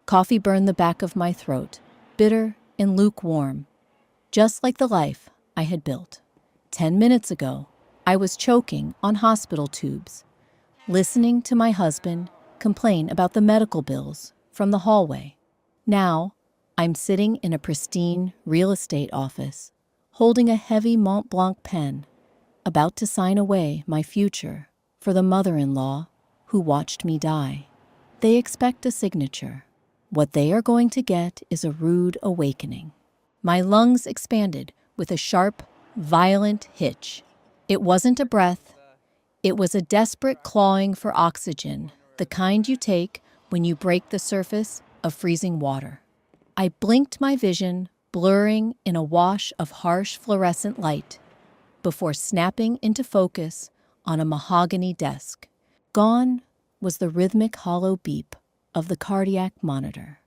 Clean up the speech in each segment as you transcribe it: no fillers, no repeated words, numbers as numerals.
Coffee burned the back of my throat, bitter and lukewarm, just like the life I had built. 10 minutes ago, I was choking on hospital tubes, listening to my husband complain about the medical bills from the hallway. Now, I'm sitting in a pristine real estate office, holding a heavy Mont Blanc pen, about to sign away my future for the mother-in-law who watched me die. They expect a signature. What they are going to get is a rude awakening. My lungs expanded with a sharp, violent hitch. It wasn't a breath. It was a desperate clawing for oxygen, the kind you take when you break the surface of freezing water. I blinked my vision, blurring in a wash of harsh fluorescent light, before snapping into focus on a mahogany desk. Gone was the rhythmic hollow beep of the cardiac monitor.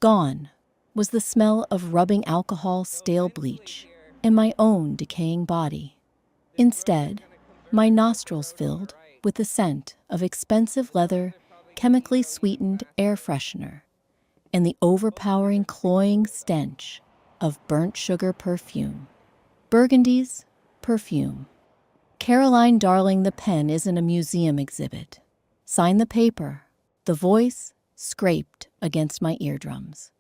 Gone was the smell of rubbing alcohol stale bleach and my own decaying body. Instead, my nostrils filled with the scent of expensive leather, chemically sweetened air freshener, and the overpowering cloying stench of burnt sugar perfume. Burgundy's perfume. Caroline darling, the pen isn't a museum exhibit. Sign the paper. The voice scraped against my eardrums.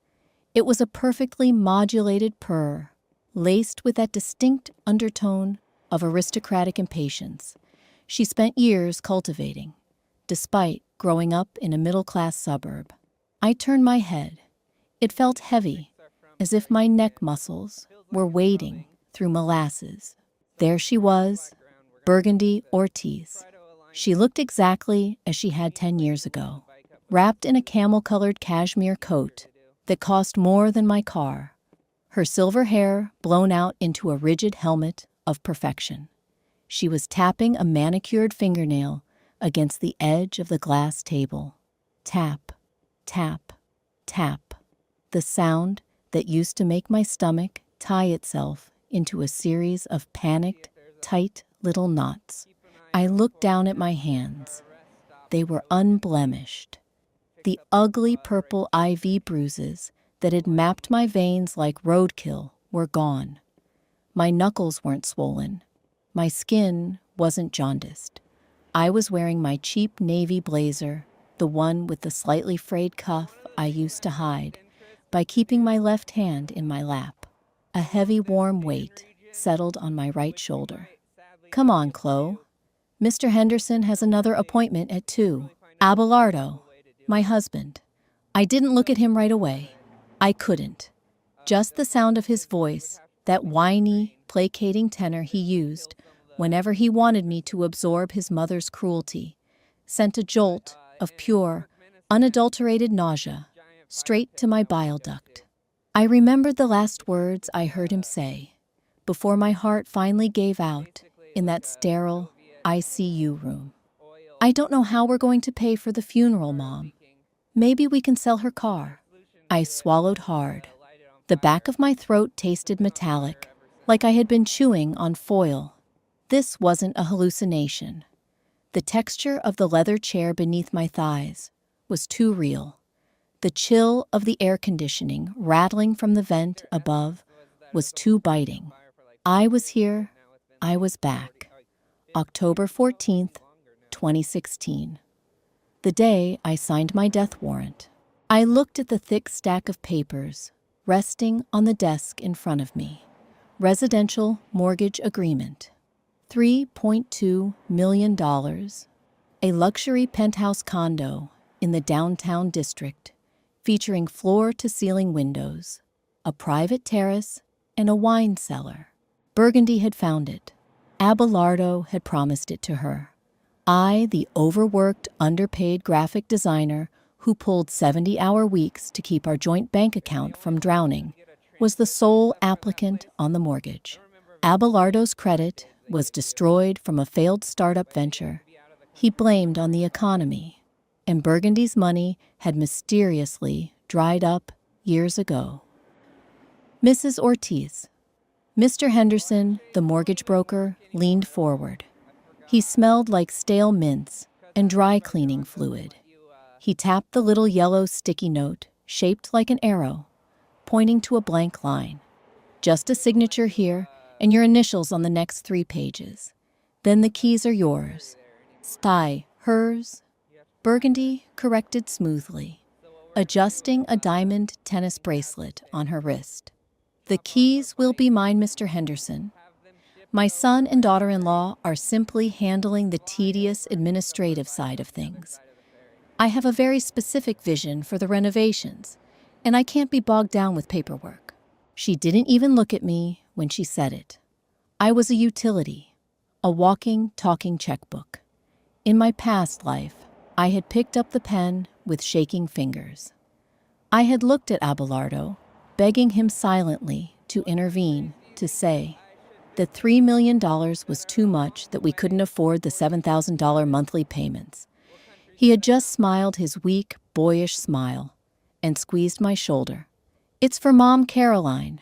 It was a perfectly modulated purr, laced with that distinct undertone of aristocratic impatience she spent years cultivating, despite growing up in a middle-class suburb. I turned my head. It felt heavy, as if my neck muscles were wading through molasses. There she was, Burgundy Ortiz. She looked exactly as she had 10 years ago, wrapped in a camel-colored cashmere coat that cost more than my car, her silver hair blown out into a rigid helmet of perfection. She was tapping a manicured fingernail against the edge of the glass table. Tap, tap, tap. The sound that used to make my stomach tie itself into a series of panicked, tight little knots. I looked down at my hands. They were unblemished. The ugly purple IV bruises that had mapped my veins like roadkill were gone. My knuckles weren't swollen. My skin wasn't jaundiced. I was wearing my cheap navy blazer, the one with the slightly frayed cuff I used to hide by keeping my left hand in my lap. A heavy, warm weight settled on my right shoulder. Come on, Chloe. Mr. Henderson has another appointment at 2. Abelardo, my husband. I didn't look at him right away. I couldn't. Just the sound of his voice, that whiny, placating tenor he used whenever he wanted me to absorb his mother's cruelty, sent a jolt of pure, unadulterated nausea straight to my bile duct. I remembered the last words I heard him say before my heart finally gave out in that sterile ICU room. I don't know how we're going to pay for the funeral, Mom. Maybe we can sell her car. I swallowed hard. The back of my throat tasted metallic, like I had been chewing on foil. This wasn't a hallucination. The texture of the leather chair beneath my thighs was too real. The chill of the air conditioning rattling from the vent above was too biting. I was here. I was back. October 14th, 2016. The day I signed my death warrant. I looked at the thick stack of papers resting on the desk in front of me. Residential mortgage agreement. $3.2 million. A luxury penthouse condo in the downtown district, featuring floor-to-ceiling windows, a private terrace, and a wine cellar. Burgundy had found it. Abelardo had promised it to her. I, the overworked, underpaid graphic designer who pulled 70-hour weeks to keep our joint bank account from drowning, was the sole applicant on the mortgage. Abelardo's credit was destroyed from a failed startup venture he blamed on the economy, and Burgundy's money had mysteriously dried up years ago. Mrs. Ortiz. Mr. Henderson, the mortgage broker, leaned forward. He smelled like stale mints and dry cleaning fluid. He tapped the little yellow sticky note shaped like an arrow, pointing to a blank line. Just a signature here and your initials on the next 3 pages. Then the keys are yours. Sty, hers. Burgundy corrected smoothly, adjusting a diamond tennis bracelet on her wrist. The keys will be mine, Mr. Henderson. My son and daughter-in-law are simply handling the tedious administrative side of things. I have a very specific vision for the renovations, and I can't be bogged down with paperwork. She didn't even look at me when she said it. I was a utility, a walking, talking checkbook. In my past life, I had picked up the pen with shaking fingers. I had looked at Abelardo, begging him silently to intervene, to say that $3 million was too much, that we couldn't afford the $7,000 monthly payments. He had just smiled his weak, boyish smile and squeezed my shoulder. It's for Mom Caroline.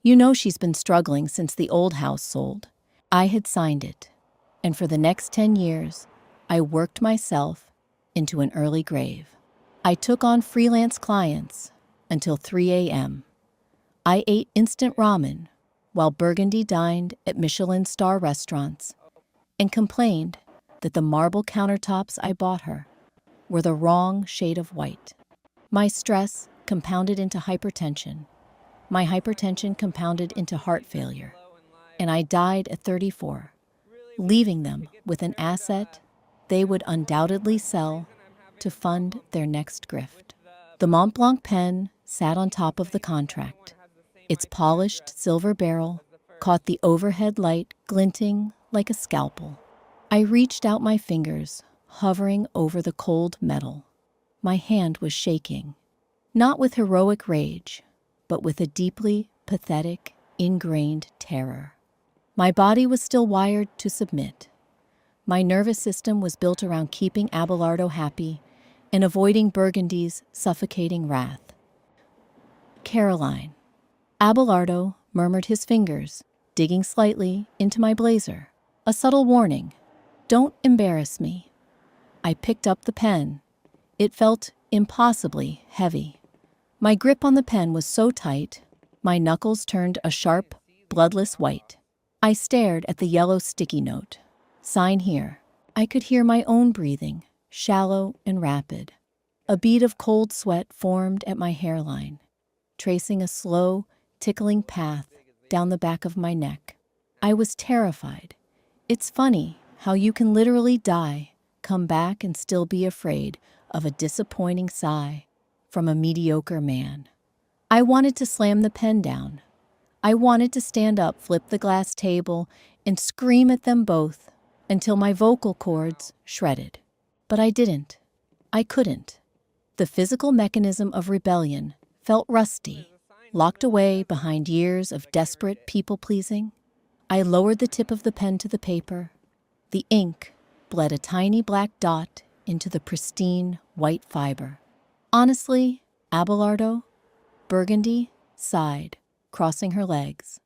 You know she's been struggling since the old house sold. I had signed it, and for the next 10 years, I worked myself into an early grave. I took on freelance clients until 3 a.m. I ate instant ramen while Burgundy dined at Michelin star restaurants and complained that the marble countertops I bought her were the wrong shade of white. My stress compounded into hypertension. My hypertension compounded into heart failure. And I died at 34, leaving them with an asset they would undoubtedly sell to fund their next grift. The Mont Blanc pen sat on top of the contract. Its polished silver barrel caught the overhead light glinting like a scalpel. I reached out my fingers, hovering over the cold metal. My hand was shaking, not with heroic rage, but with a deeply pathetic, ingrained terror. My body was still wired to submit. My nervous system was built around keeping Abelardo happy and avoiding Burgundy's suffocating wrath. Caroline. Abelardo murmured his fingers, digging slightly into my blazer. A subtle warning. Don't embarrass me. I picked up the pen. It felt impossibly heavy. My grip on the pen was so tight, my knuckles turned a sharp, bloodless white. I stared at the yellow sticky note. Sign here. I could hear my own breathing, shallow and rapid. A bead of cold sweat formed at my hairline, tracing a slow, tickling path down the back of my neck. I was terrified. It's funny how you can literally die, come back and still be afraid of a disappointing sigh from a mediocre man. I wanted to slam the pen down. I wanted to stand up, flip the glass table, and scream at them both until my vocal cords shredded. But I didn't. I couldn't. The physical mechanism of rebellion felt rusty, locked away behind years of desperate people-pleasing. I lowered the tip of the pen to the paper. The ink bled a tiny black dot into the pristine white fiber. Honestly, Abelardo, Burgundy sighed, crossing her legs.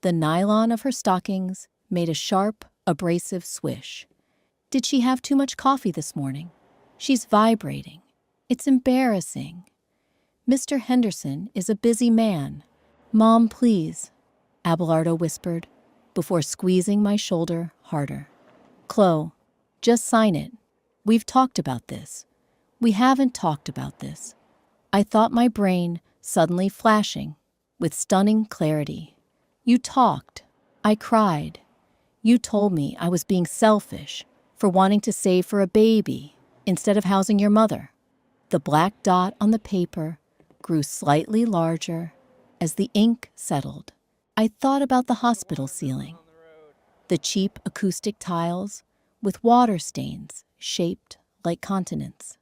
The nylon of her stockings made a sharp, abrasive swish. Did she have too much coffee this morning? She's vibrating. It's embarrassing. Mr. Henderson is a busy man. Mom, please, Abelardo whispered, before squeezing my shoulder harder. Chloe, just sign it. We've talked about this. We haven't talked about this. I thought my brain suddenly flashing with stunning clarity. You talked. I cried. You told me I was being selfish for wanting to save for a baby instead of housing your mother. The black dot on the paper grew slightly larger as the ink settled. I thought about the hospital ceiling, the cheap acoustic tiles with water stains shaped like continents.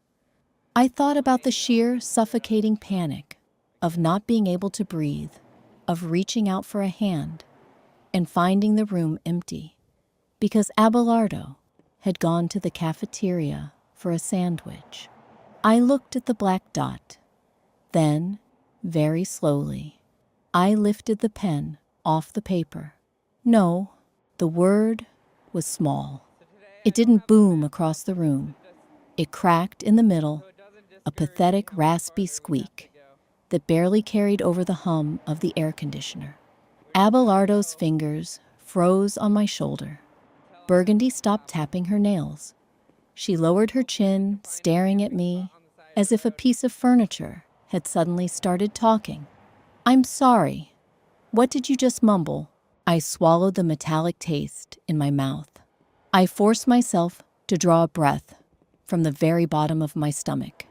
I thought about the sheer suffocating panic of not being able to breathe, of reaching out for a hand and finding the room empty because Abelardo had gone to the cafeteria for a sandwich. I looked at the black dot. Then, very slowly, I lifted the pen off the paper. No, the word was small. It didn't boom across the room. It cracked in the middle, a pathetic, raspy squeak. that barely carried over the hum of the air conditioner. Abelardo's fingers froze on my shoulder. Burgundy stopped tapping her nails. She lowered her chin, staring at me, as if a piece of furniture had suddenly started talking. "I'm sorry. What did you just mumble?" I swallowed the metallic taste in my mouth. I forced myself to draw a breath from the very bottom of my stomach.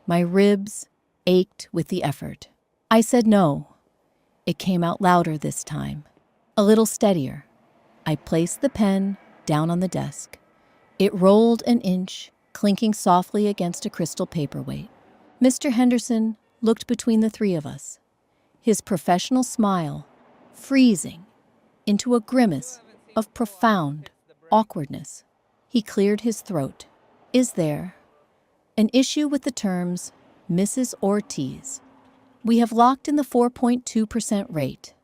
My ribs ached with the effort. I said no. It came out louder this time, a little steadier. I placed the pen down on the desk. It rolled an inch, clinking softly against a crystal paperweight. Mr. Henderson looked between the three of us, his professional smile freezing into a grimace of profound awkwardness. He cleared his throat. "Is there an issue with the terms, Mrs. Ortiz? We have locked in the 4.2% rate,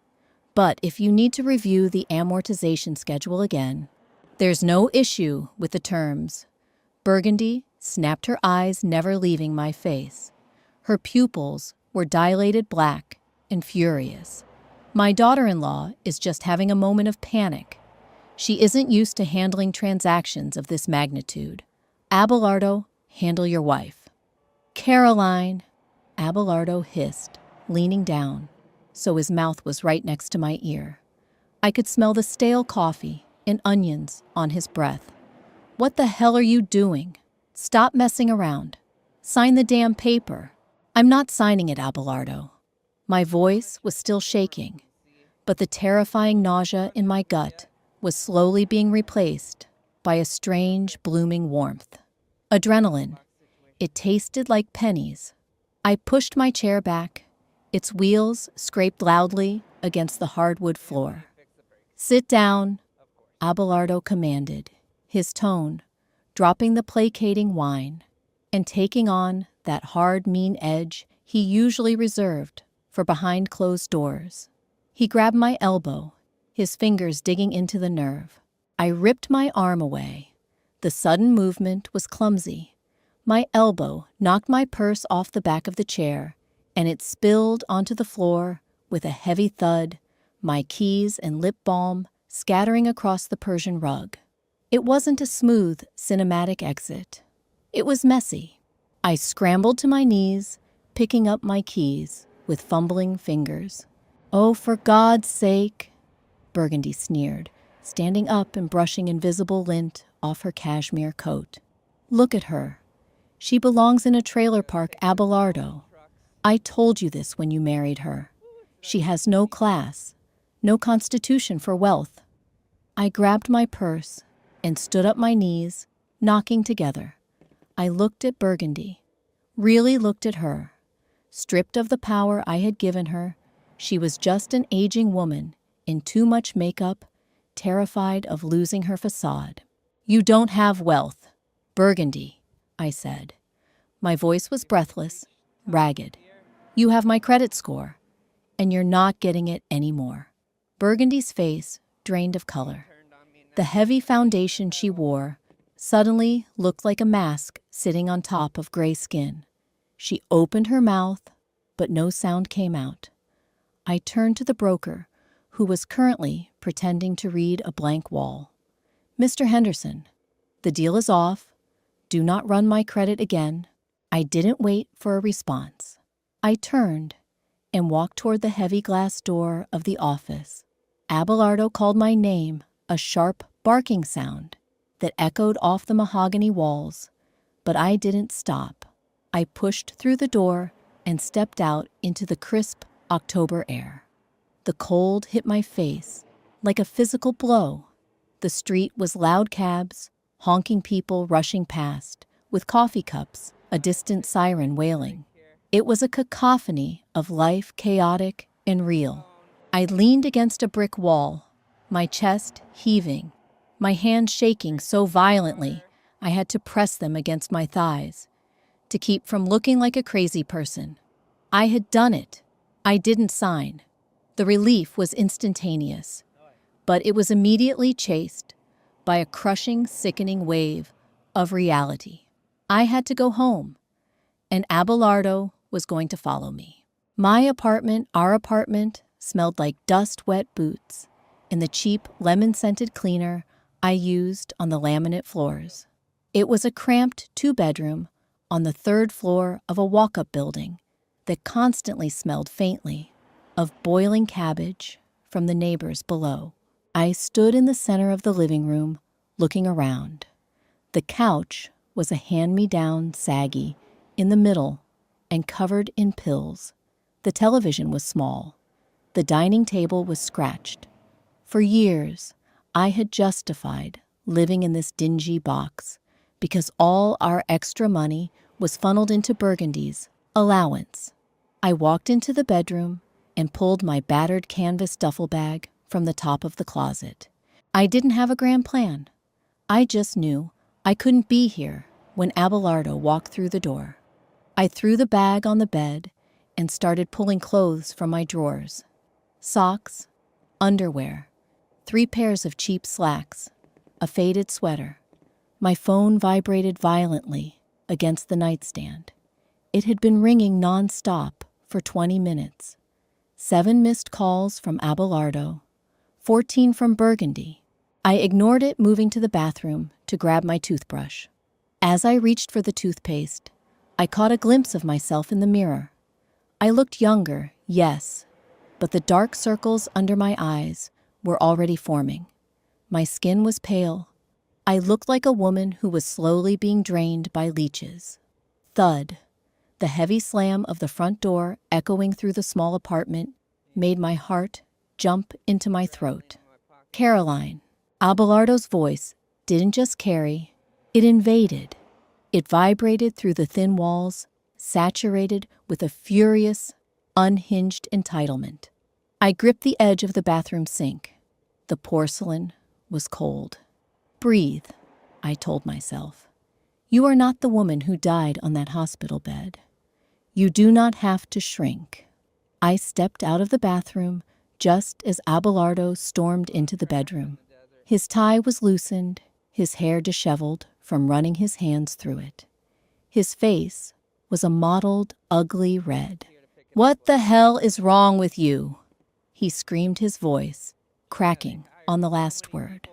but if you need to review the amortization schedule again, there's no issue with the terms." Burgundy snapped her eyes, never leaving my face. Her pupils were dilated black and furious. "My daughter-in-law is just having a moment of panic. She isn't used to handling transactions of this magnitude. Abelardo, handle your wife." "Caroline," Abelardo hissed, leaning down, so his mouth was right next to my ear. I could smell the stale coffee and onions on his breath. "What the hell are you doing? Stop messing around. Sign the damn paper." "I'm not signing it, Abelardo." My voice was still shaking, but the terrifying nausea in my gut was slowly being replaced by a strange, blooming warmth. Adrenaline. It tasted like pennies. I pushed my chair back. Its wheels scraped loudly against the hardwood floor. "Sit down," Abelardo commanded, his tone dropping the placating whine and taking on that hard, mean edge he usually reserved for behind closed doors. He grabbed my elbow, his fingers digging into the nerve. I ripped my arm away. The sudden movement was clumsy. My elbow knocked my purse off the back of the chair, and it spilled onto the floor with a heavy thud, my keys and lip balm scattering across the Persian rug. It wasn't a smooth, cinematic exit. It was messy. I scrambled to my knees, picking up my keys with fumbling fingers. "Oh, for God's sake," Burgundy sneered, standing up and brushing invisible lint off her cashmere coat. "Look at her. She belongs in a trailer park, Abelardo. I told you this when you married her. She has no class, no constitution for wealth." I grabbed my purse and stood up my knees, knocking together. I looked at Burgundy, really looked at her. Stripped of the power I had given her, she was just an aging woman in too much makeup, terrified of losing her facade. "You don't have wealth, Burgundy," I said. My voice was breathless, ragged. "You have my credit score, and you're not getting it anymore." Burgundy's face drained of color. The heavy foundation she wore suddenly looked like a mask sitting on top of gray skin. She opened her mouth, but no sound came out. I turned to the broker, who was currently pretending to read a blank wall. "Mr. Henderson, the deal is off. Do not run my credit again." I didn't wait for a response. I turned and walked toward the heavy glass door of the office. Abelardo called my name, a sharp barking sound that echoed off the mahogany walls, but I didn't stop. I pushed through the door and stepped out into the crisp October air. The cold hit my face like a physical blow. The street was loud cabs, honking people rushing past, with coffee cups, a distant siren wailing. It was a cacophony of life, chaotic and real. I leaned against a brick wall, my chest heaving, my hands shaking so violently I had to press them against my thighs to keep from looking like a crazy person. I had done it. I didn't sign. The relief was instantaneous, but it was immediately chased by a crushing, sickening wave of reality. I had to go home, and Abelardo was going to follow me. Our apartment, smelled like dust-wet boots and the cheap lemon-scented cleaner I used on the laminate floors. It was a cramped two-bedroom on the third floor of a walk-up building that constantly smelled faintly of boiling cabbage from the neighbors below. I stood in the center of the living room, looking around. The couch was a hand-me-down saggy in the middle and covered in pills. The television was small. The dining table was scratched. For years, I had justified living in this dingy box because all our extra money was funneled into Burgundy's allowance. I walked into the bedroom and pulled my battered canvas duffel bag from the top of the closet. I didn't have a grand plan. I just knew I couldn't be here when Abelardo walked through the door. I threw the bag on the bed and started pulling clothes from my drawers. Socks, underwear, 3 pairs of cheap slacks, a faded sweater. My phone vibrated violently against the nightstand. It had been ringing nonstop for 20 minutes. 7 missed calls from Abelardo, 14 from Burgundy. I ignored it, moving to the bathroom to grab my toothbrush. As I reached for the toothpaste, I caught a glimpse of myself in the mirror. I looked younger, yes, but the dark circles under my eyes were already forming. My skin was pale. I looked like a woman who was slowly being drained by leeches. Thud. The heavy slam of the front door echoing through the small apartment made my heart jump into my throat. Caroline. Abelardo's voice didn't just carry, it invaded. It vibrated through the thin walls, saturated with a furious, unhinged entitlement. I gripped the edge of the bathroom sink. The porcelain was cold. Breathe, I told myself. You are not the woman who died on that hospital bed. You do not have to shrink. I stepped out of the bathroom just as Abelardo stormed into the bedroom. His tie was loosened, his hair disheveled from running his hands through it. His face was a mottled, ugly red. "What the hell is wrong with you?" He screamed, his voice cracking on the last word.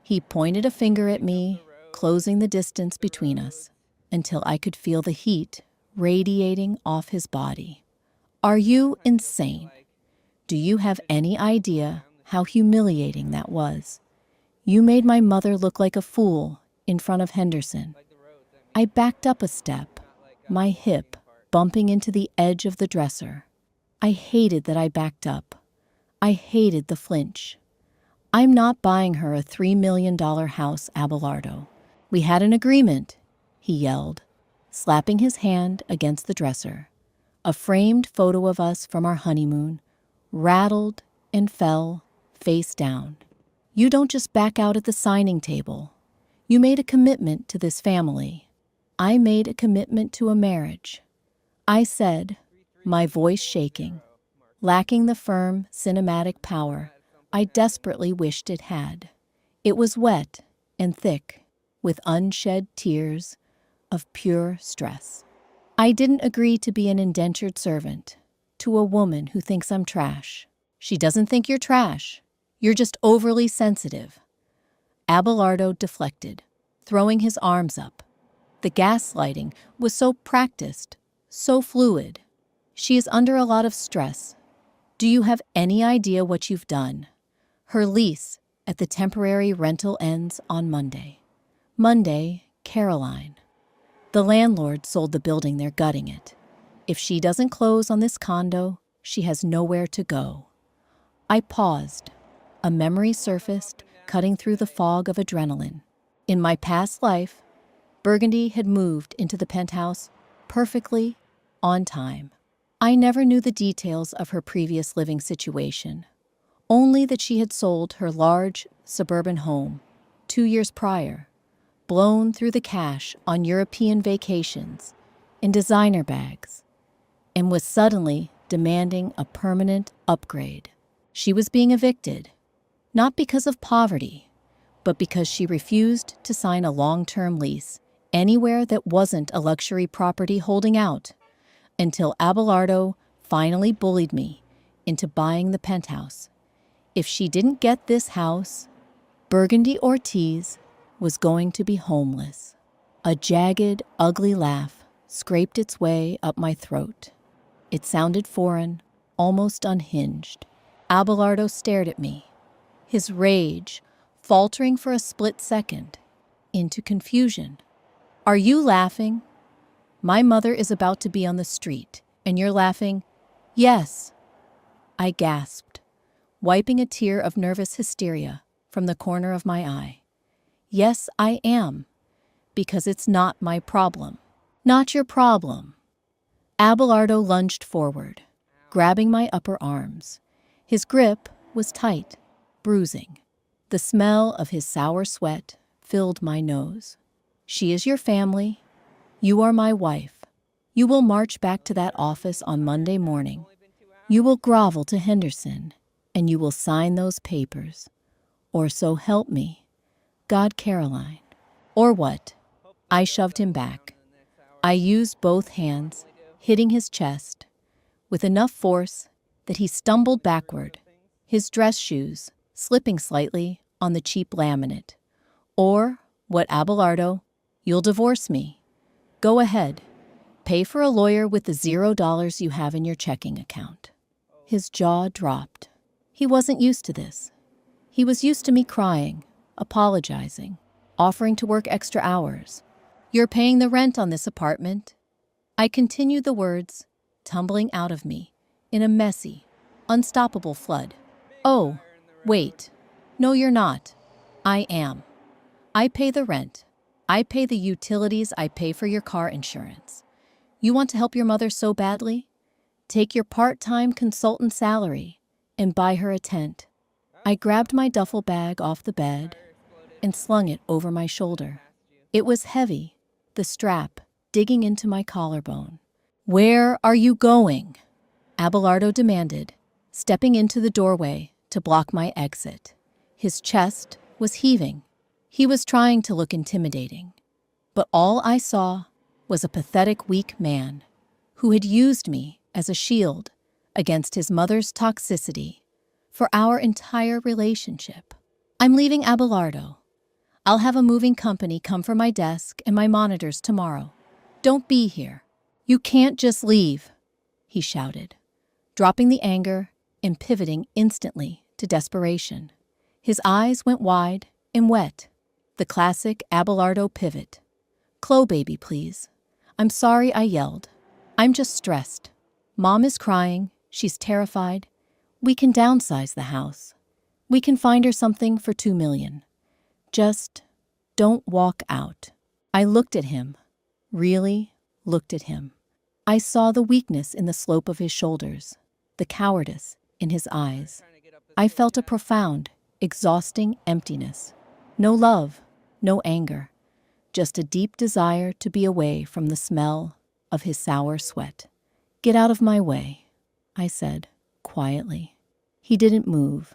He pointed a finger at me, closing the distance between us, until I could feel the heat radiating off his body. "Are you insane? Do you have any idea how humiliating that was? You made my mother look like a fool in front of Henderson." I backed up a step, my hip bumping into the edge of the dresser. I hated that I backed up. I hated the flinch. "I'm not buying her a $3 million house, Abelardo. We had an agreement," he yelled, slapping his hand against the dresser. A framed photo of us from our honeymoon rattled and fell face down. "You don't just back out at the signing table. You made a commitment to this family. I made a commitment to a marriage," I said, my voice shaking, lacking the firm, cinematic power I desperately wished it had. It was wet and thick, with unshed tears of pure stress. I didn't agree to be an indentured servant to a woman who thinks I'm trash. She doesn't think you're trash. You're just overly sensitive. Abelardo deflected, throwing his arms up. The gaslighting was so practiced, so fluid. "She is under a lot of stress. Do you have any idea what you've done? Her lease at the temporary rental ends on Monday. Monday, Caroline. The landlord sold the building, they're gutting it. If she doesn't close on this condo, she has nowhere to go." I paused. A memory surfaced, cutting through the fog of adrenaline. In my past life, Burgundy had moved into the penthouse perfectly on time. I never knew the details of her previous living situation, only that she had sold her large suburban home 2 years prior, blown through the cash on European vacations in designer bags, and was suddenly demanding a permanent upgrade. She was being evicted, not because of poverty, but because she refused to sign a long-term lease anywhere that wasn't a luxury property, holding out until Abelardo finally bullied me into buying the penthouse. If she didn't get this house, Burgundy Ortiz was going to be homeless. A jagged, ugly laugh scraped its way up my throat. It sounded foreign, almost unhinged. Abelardo stared at me, his rage faltering for a split second into confusion. Are you laughing? My mother is about to be on the street, and you're laughing? Yes, I gasped, wiping a tear of nervous hysteria from the corner of my eye. Yes, I am, because it's not my problem. Not your problem. Abelardo lunged forward, grabbing my upper arms. His grip was tight, bruising. The smell of his sour sweat filled my nose. She is your family. You are my wife. You will march back to that office on Monday morning. You will grovel to Henderson, and you will sign those papers. Or so help me, God, Caroline. Or what? I shoved him back. I used both hands, hitting his chest, with enough force that he stumbled backward, his dress shoes slipping slightly on the cheap laminate. Or, what, Abelardo? You'll divorce me. Go ahead. Pay for a lawyer with the $0 you have in your checking account. His jaw dropped. He wasn't used to this. He was used to me crying, apologizing, offering to work extra hours. You're paying the rent on this apartment. I continued the words, tumbling out of me in a messy, unstoppable flood. Oh, wait. No, you're not. I am. I pay the rent. I pay the utilities. I pay for your car insurance. You want to help your mother so badly? Take your part-time consultant salary and buy her a tent. I grabbed my duffel bag off the bed and slung it over my shoulder. It was heavy, the strap digging into my collarbone. Where are you going? Abelardo demanded, stepping into the doorway to block my exit. His chest was heaving. He was trying to look intimidating. But all I saw was a pathetic, weak man who had used me as a shield against his mother's toxicity for our entire relationship. I'm leaving Abelardo. I'll have a moving company come for my desk and my monitors tomorrow. Don't be here. You can't just leave, he shouted, dropping the anger and pivoting instantly to desperation. His eyes went wide and wet, the classic Abelardo pivot. Chloe, baby, please. I'm sorry I yelled. I'm just stressed. Mom is crying. She's terrified. We can downsize the house. We can find her something for $2 million. Just don't walk out. I looked at him, really looked at him. I saw the weakness in the slope of his shoulders, the cowardice in his eyes. I felt a profound, exhausting emptiness. No love, no anger, just a deep desire to be away from the smell of his sour sweat. Get out of my way, I said, quietly. He didn't move.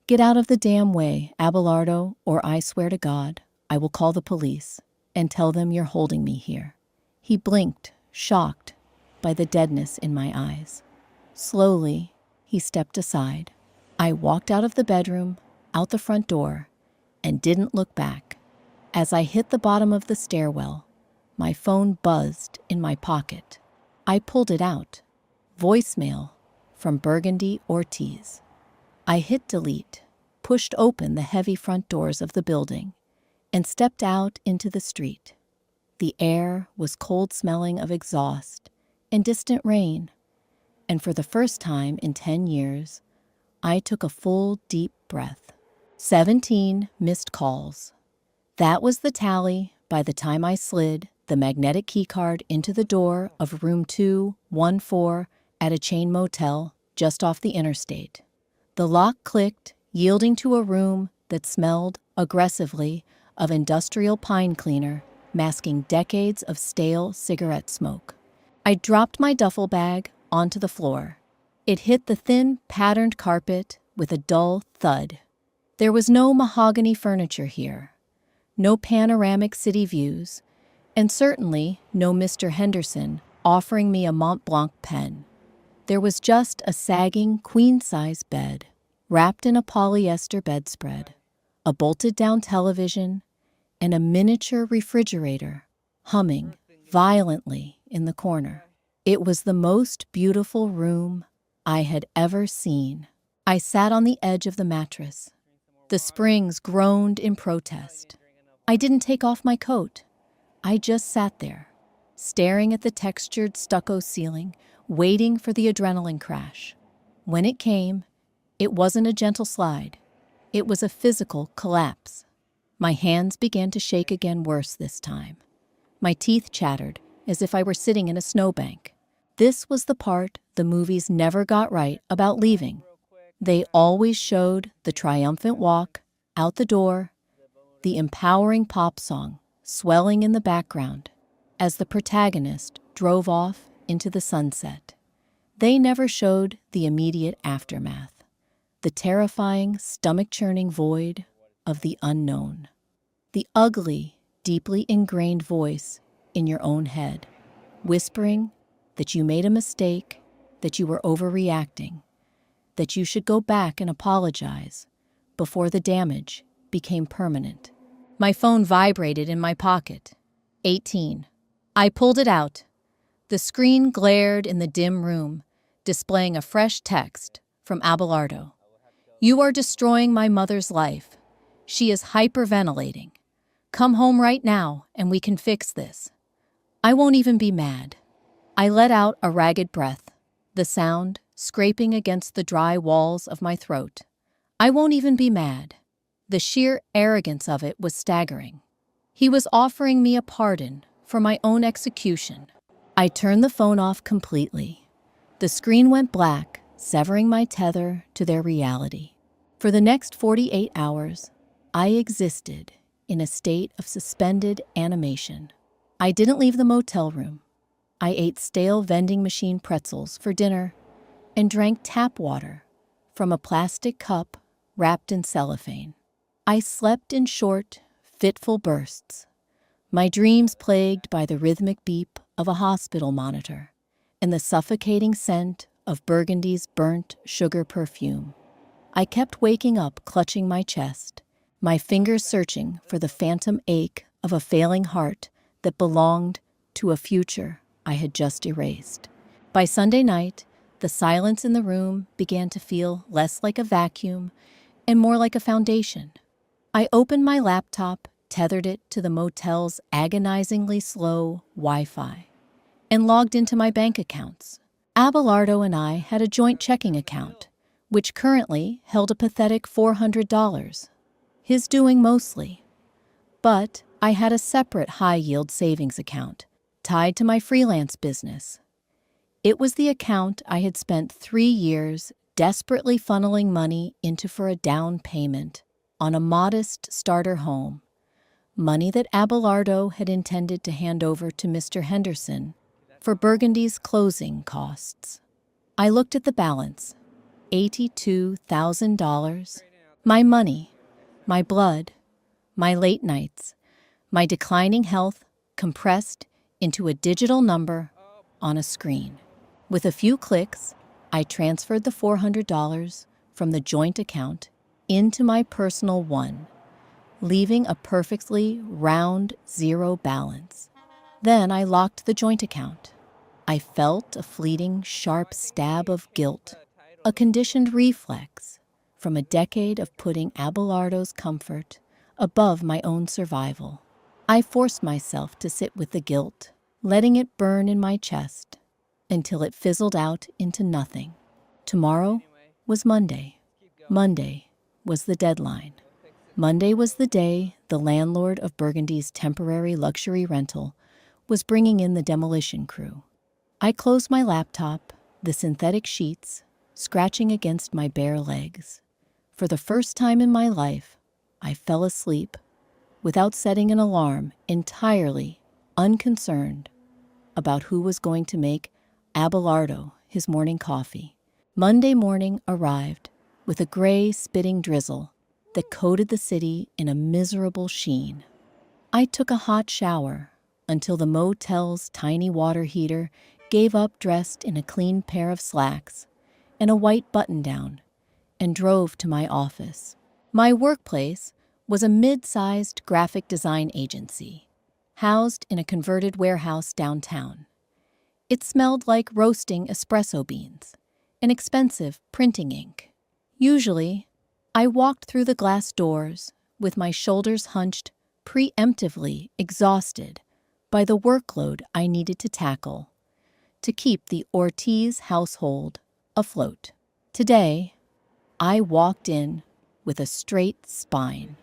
Get out of the damn way, Abelardo, or I swear to God, I will call the police and tell them you're holding me here. He blinked, shocked by the deadness in my eyes. Slowly, he stepped aside. I walked out of the bedroom, out the front door, and didn't look back. As I hit the bottom of the stairwell, my phone buzzed in my pocket. I pulled it out. Voicemail from Burgundy Ortiz. I hit delete, pushed open the heavy front doors of the building, and stepped out into the street. The air was cold, smelling of exhaust and distant rain, and for the first time in 10 years, I took a full, deep breath. 17 missed calls. That was the tally by the time I slid the magnetic keycard into the door of room 214 at a chain motel just off the interstate. The lock clicked, yielding to a room that smelled aggressively of industrial pine cleaner, masking decades of stale cigarette smoke. I dropped my duffel bag onto the floor. It hit the thin, patterned carpet with a dull thud. There was no mahogany furniture here, no panoramic city views, and certainly no Mr. Henderson offering me a Mont Blanc pen. There was just a sagging queen-size bed, wrapped in a polyester bedspread, a bolted-down television, and a miniature refrigerator humming violently in the corner. It was the most beautiful room I had ever seen. I sat on the edge of the mattress. The springs groaned in protest. I didn't take off my coat. I just sat there, staring at the textured stucco ceiling, waiting for the adrenaline crash. When it came, it wasn't a gentle slide. It was a physical collapse. My hands began to shake again, worse this time. My teeth chattered as if I were sitting in a snowbank. This was the part the movies never got right about leaving. They always showed the triumphant walk out the door, the empowering pop song swelling in the background as the protagonist drove off into the sunset. They never showed the immediate aftermath, the terrifying, stomach-churning void of the unknown, the ugly, deeply ingrained voice in your own head, whispering that you made a mistake, that you were overreacting, that you should go back and apologize before the damage became permanent. My phone vibrated in my pocket. 18. I pulled it out. The screen glared in the dim room, displaying a fresh text from Abelardo. You are destroying my mother's life. She is hyperventilating. Come home right now and we can fix this. I won't even be mad. I let out a ragged breath, the sound scraping against the dry walls of my throat. I won't even be mad. The sheer arrogance of it was staggering. He was offering me a pardon for my own execution. I turned the phone off completely. The screen went black, severing my tether to their reality. For the next 48 hours, I existed in a state of suspended animation. I didn't leave the motel room. I ate stale vending machine pretzels for dinner and drank tap water from a plastic cup wrapped in cellophane. I slept in short, fitful bursts, my dreams plagued by the rhythmic beep of a hospital monitor and the suffocating scent of Burgundy's burnt sugar perfume. I kept waking up clutching my chest, my fingers searching for the phantom ache of a failing heart that belonged to a future I had just erased. By Sunday night, the silence in the room began to feel less like a vacuum and more like a foundation. I opened my laptop, tethered it to the motel's agonizingly slow Wi-Fi, and logged into my bank accounts. Abelardo and I had a joint checking account, which currently held a pathetic $400. His doing mostly. But I had a separate high-yield savings account tied to my freelance business. It was the account I had spent 3 years desperately funneling money into for a down payment on a modest starter home, money that Abelardo had intended to hand over to Mr. Henderson for Burgundy's closing costs. I looked at the balance, $82,000. My money, my blood, my late nights, my declining health compressed into a digital number on a screen. With a few clicks, I transferred the $400 from the joint account into my personal one, leaving a perfectly round zero balance. Then I locked the joint account. I felt a fleeting, sharp stab of guilt, a conditioned reflex from a decade of putting Abelardo's comfort above my own survival. I forced myself to sit with the guilt, letting it burn in my chest until it fizzled out into nothing. Tomorrow was Monday. Monday was the deadline. Monday was the day the landlord of Burgundy's temporary luxury rental was bringing in the demolition crew. I closed my laptop, the synthetic sheets scratching against my bare legs. For the first time in my life, I fell asleep without setting an alarm, entirely unconcerned about who was going to make Abelardo his morning coffee. Monday morning arrived with a gray, spitting drizzle that coated the city in a miserable sheen. I took a hot shower until the motel's tiny water heater gave up dressed in a clean pair of slacks and a white button-down, and drove to my office. My workplace was a mid-sized graphic design agency, housed in a converted warehouse downtown. It smelled like roasting espresso beans and expensive printing ink. Usually, I walked through the glass doors with my shoulders hunched, preemptively exhausted by the workload I needed to tackle to keep the Ortiz household afloat. Today, I walked in with a straight spine,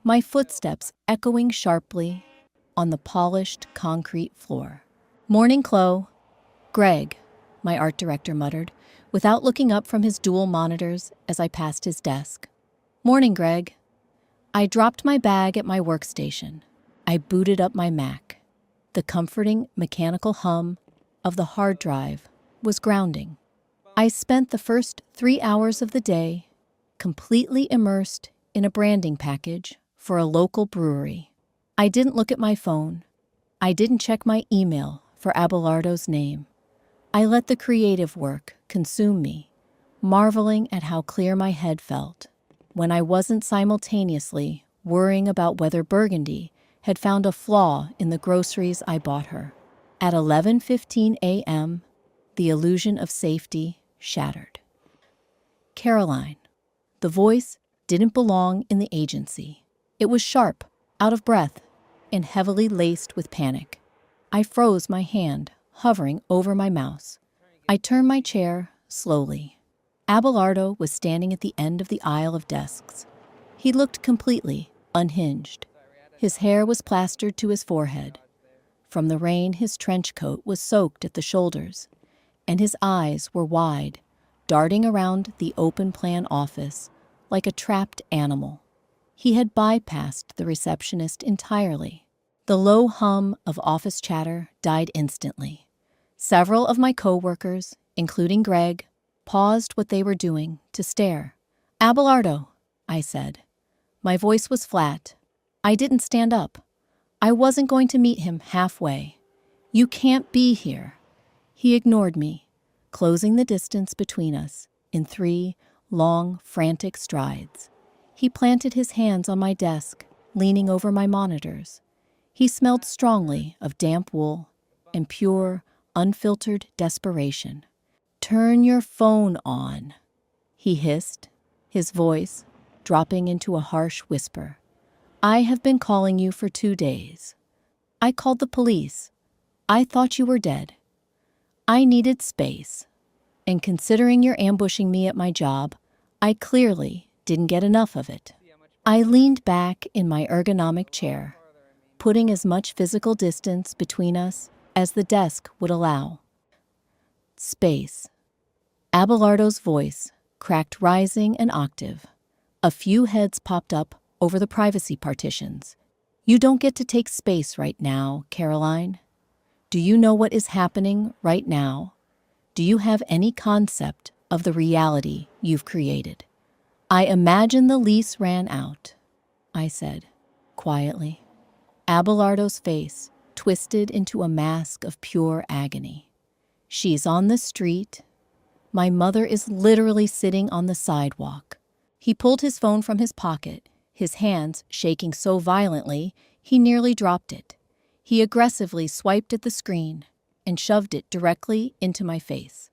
my footsteps echoing sharply on the polished concrete floor. "Morning, Chloe." "Greg," my art director muttered, without looking up from his dual monitors as I passed his desk. "Morning, Greg." I dropped my bag at my workstation. I booted up my Mac. The comforting mechanical hum of the hard drive was grounding. I spent the first 3 hours of the day completely immersed in a branding package for a local brewery. I didn't look at my phone. I didn't check my email for Abelardo's name. I let the creative work consume me, marveling at how clear my head felt when I wasn't simultaneously worrying about whether Burgundy had found a flaw in the groceries I bought her. At 11:15 a.m., the illusion of safety shattered. Caroline. The voice didn't belong in the agency. It was sharp, out of breath, and heavily laced with panic. I froze my hand, hovering over my mouse. I turned my chair slowly. Abelardo was standing at the end of the aisle of desks. He looked completely unhinged. His hair was plastered to his forehead. From the rain, his trench coat was soaked at the shoulders, and his eyes were wide, darting around the open-plan office like a trapped animal. He had bypassed the receptionist entirely. The low hum of office chatter died instantly. Several of my coworkers, including Greg, paused what they were doing to stare. "Abelardo," I said. My voice was flat. I didn't stand up. I wasn't going to meet him halfway. "You can't be here." He ignored me, closing the distance between us in 3 long, frantic strides. He planted his hands on my desk, leaning over my monitors. He smelled strongly of damp wool and pure, unfiltered desperation. "Turn your phone on," he hissed, his voice dropping into a harsh whisper. "I have been calling you for 2 days. I called the police. I thought you were dead. I needed space. And considering you're ambushing me at my job, I clearly didn't get enough of it." I leaned back in my ergonomic chair, putting as much physical distance between us as the desk would allow. Space. Abelardo's voice cracked, rising an octave. A few heads popped up over the privacy partitions. "You don't get to take space right now, Caroline. Do you know what is happening right now? Do you have any concept of the reality you've created?" "I imagine the lease ran out," I said, quietly. Abelardo's face twisted into a mask of pure agony. "She's on the street. My mother is literally sitting on the sidewalk." He pulled his phone from his pocket, his hands shaking so violently he nearly dropped it. He aggressively swiped at the screen and shoved it directly into my face.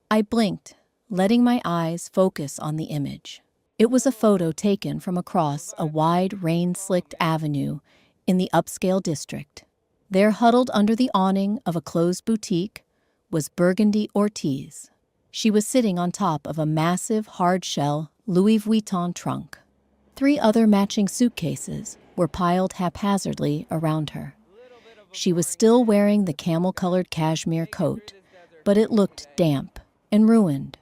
I blinked, letting my eyes focus on the image. It was a photo taken from across a wide, rain-slicked avenue in the upscale district. There, huddled under the awning of a closed boutique, was Burgundy Ortiz. She was sitting on top of a massive, hard-shell Louis Vuitton trunk. 3 other matching suitcases were piled haphazardly around her. She was still wearing the camel-colored cashmere coat, but it looked damp and ruined.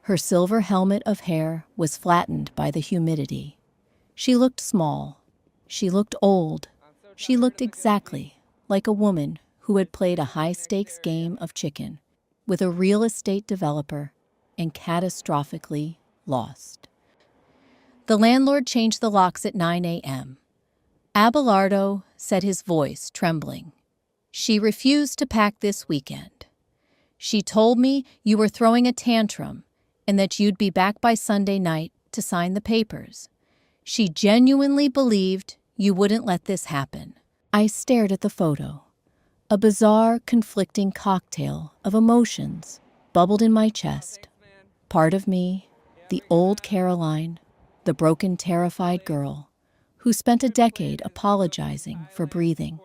Her silver helmet of hair was flattened by the humidity. She looked small. She looked old. She looked exactly like a woman who had played a high-stakes game of chicken with a real estate developer and catastrophically lost. The landlord changed the locks at 9 a.m. Abelardo said, his voice trembling. "She refused to pack this weekend. She told me you were throwing a tantrum and that you'd be back by Sunday night to sign the papers. She genuinely believed you wouldn't let this happen. I stared at the photo. A bizarre, conflicting cocktail of emotions bubbled in my chest. Part of me, the old Caroline, the broken, terrified girl who spent a decade apologizing for breathing,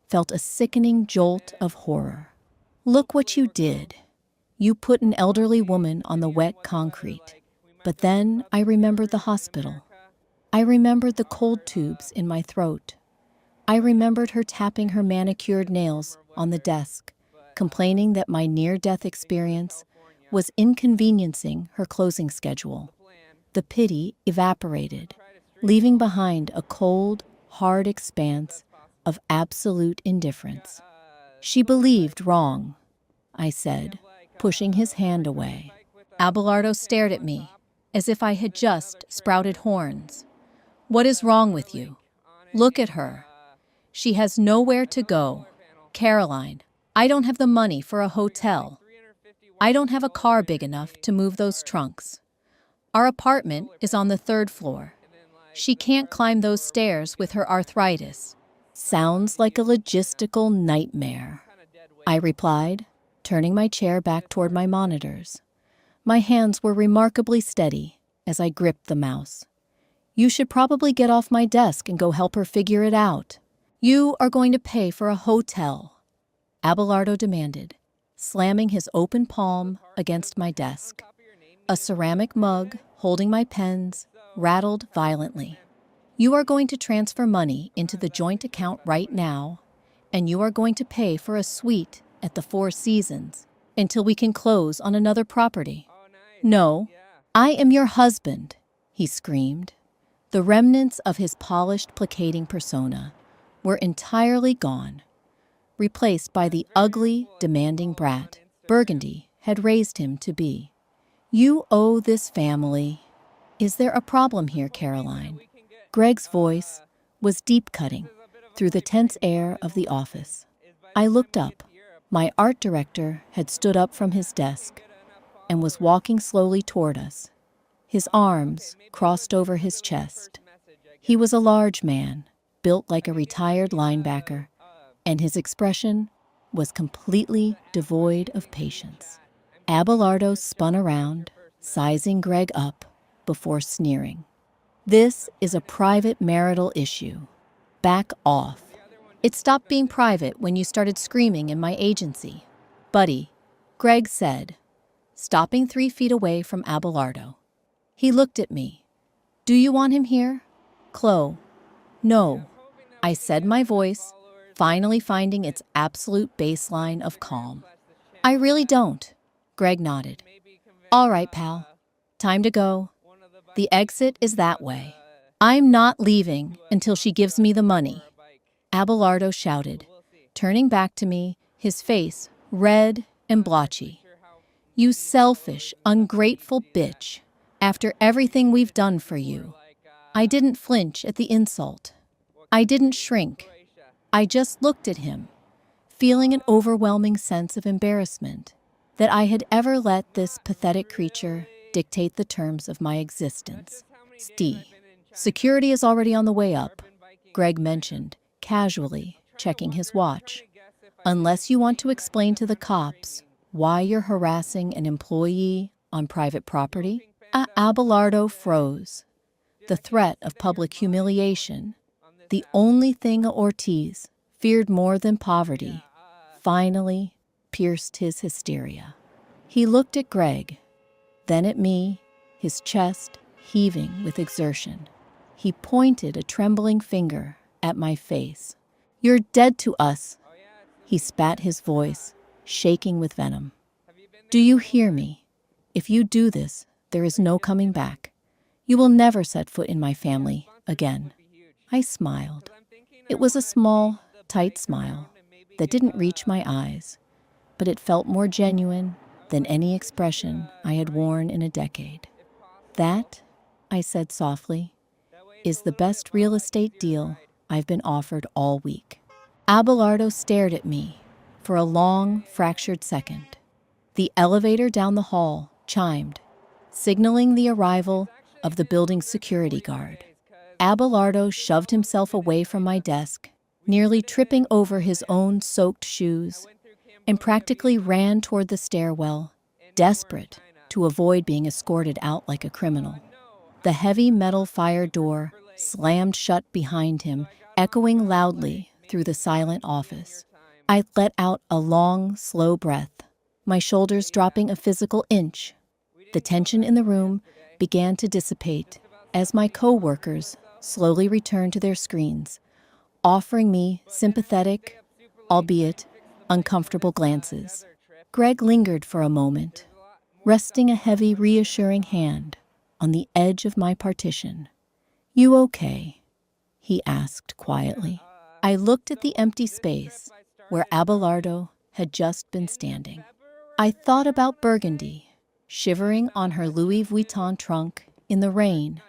felt a sickening jolt of horror. Look what you did. You put an elderly woman on the wet concrete. But then I remembered the hospital. I remembered the cold tubes in my throat. I remembered her tapping her manicured nails on the desk, complaining that my near-death experience was inconveniencing her closing schedule. The pity evaporated, leaving behind a cold, hard expanse of absolute indifference. She believed wrong, I said, pushing his hand away. Abelardo stared at me, as if I had just sprouted horns. What is wrong with you? Look at her. She has nowhere to go. Caroline, I don't have the money for a hotel. I don't have a car big enough to move those trunks. Our apartment is on the 3rd floor. She can't climb those stairs with her arthritis. Sounds like a logistical nightmare, I replied, turning my chair back toward my monitors. My hands were remarkably steady as I gripped the mouse. You should probably get off my desk and go help her figure it out. You are going to pay for a hotel, Abelardo demanded, slamming his open palm against my desk. A ceramic mug holding my pens rattled violently. You are going to transfer money into the joint account right now, and you are going to pay for a suite at the Four Seasons until we can close on another property. No, I am your husband, he screamed. The remnants of his polished, placating persona were entirely gone, replaced by the ugly, demanding brat Burgundy had raised him to be. You owe this family. Is there a problem here, Caroline? Greg's voice was deep-cutting through the tense air of the office. I looked up. My art director had stood up from his desk and was walking slowly toward us, his arms crossed over his chest. He was a large man, built like a retired linebacker, and his expression was completely devoid of patience. Abelardo spun around, sizing Greg up before sneering. This is a private marital issue. Back off. It stopped being private when you started screaming in my agency. Buddy, Greg said, stopping 3 feet away from Abelardo. He looked at me. Do you want him here? Chloe. No, I said, my voice finally finding its absolute baseline of calm. I really don't. Greg nodded. All right, pal. Time to go. The exit is that way. I'm not leaving until she gives me the money, Abelardo shouted, turning back to me, his face red and blotchy. You selfish, ungrateful bitch. After everything we've done for you. I didn't flinch at the insult. I didn't shrink. I just looked at him, feeling an overwhelming sense of embarrassment that I had ever let this pathetic creature dictate the terms of my existence. Security is already on the way up, Greg mentioned, casually checking his watch. Unless you want to explain to the cops why you're harassing an employee on private property? Abelardo froze. The threat of public humiliation, the only thing Ortiz feared more than poverty, finally pierced his hysteria. He looked at Greg, then at me, his chest heaving with exertion. He pointed a trembling finger at my face. You're dead to us. He spat, his voice shaking with venom. Do you hear me? If you do this, there is no coming back. You will never set foot in my family again. I smiled. It was a small, tight smile that didn't reach my eyes, but it felt more genuine than any expression I had worn in a decade. That, I said softly, is the best real estate deal I've been offered all week. Abelardo stared at me for a long, fractured second. The elevator down the hall chimed, signaling the arrival of the building's security guard. Abelardo shoved himself away from my desk, nearly tripping over his own soaked shoes, and practically ran toward the stairwell, desperate to avoid being escorted out like a criminal. The heavy metal fire door slammed shut behind him, echoing loudly through the silent office. I let out a long, slow breath, my shoulders dropping a physical inch. The tension in the room began to dissipate as my co-workers slowly returned to their screens, offering me sympathetic, albeit uncomfortable glances. Greg lingered for a moment, resting a heavy, reassuring hand on the edge of my partition. "You okay?" he asked quietly. I looked at the empty space where Abelardo had just been standing. I thought about Burgundy, shivering on her Louis Vuitton trunk in the rain,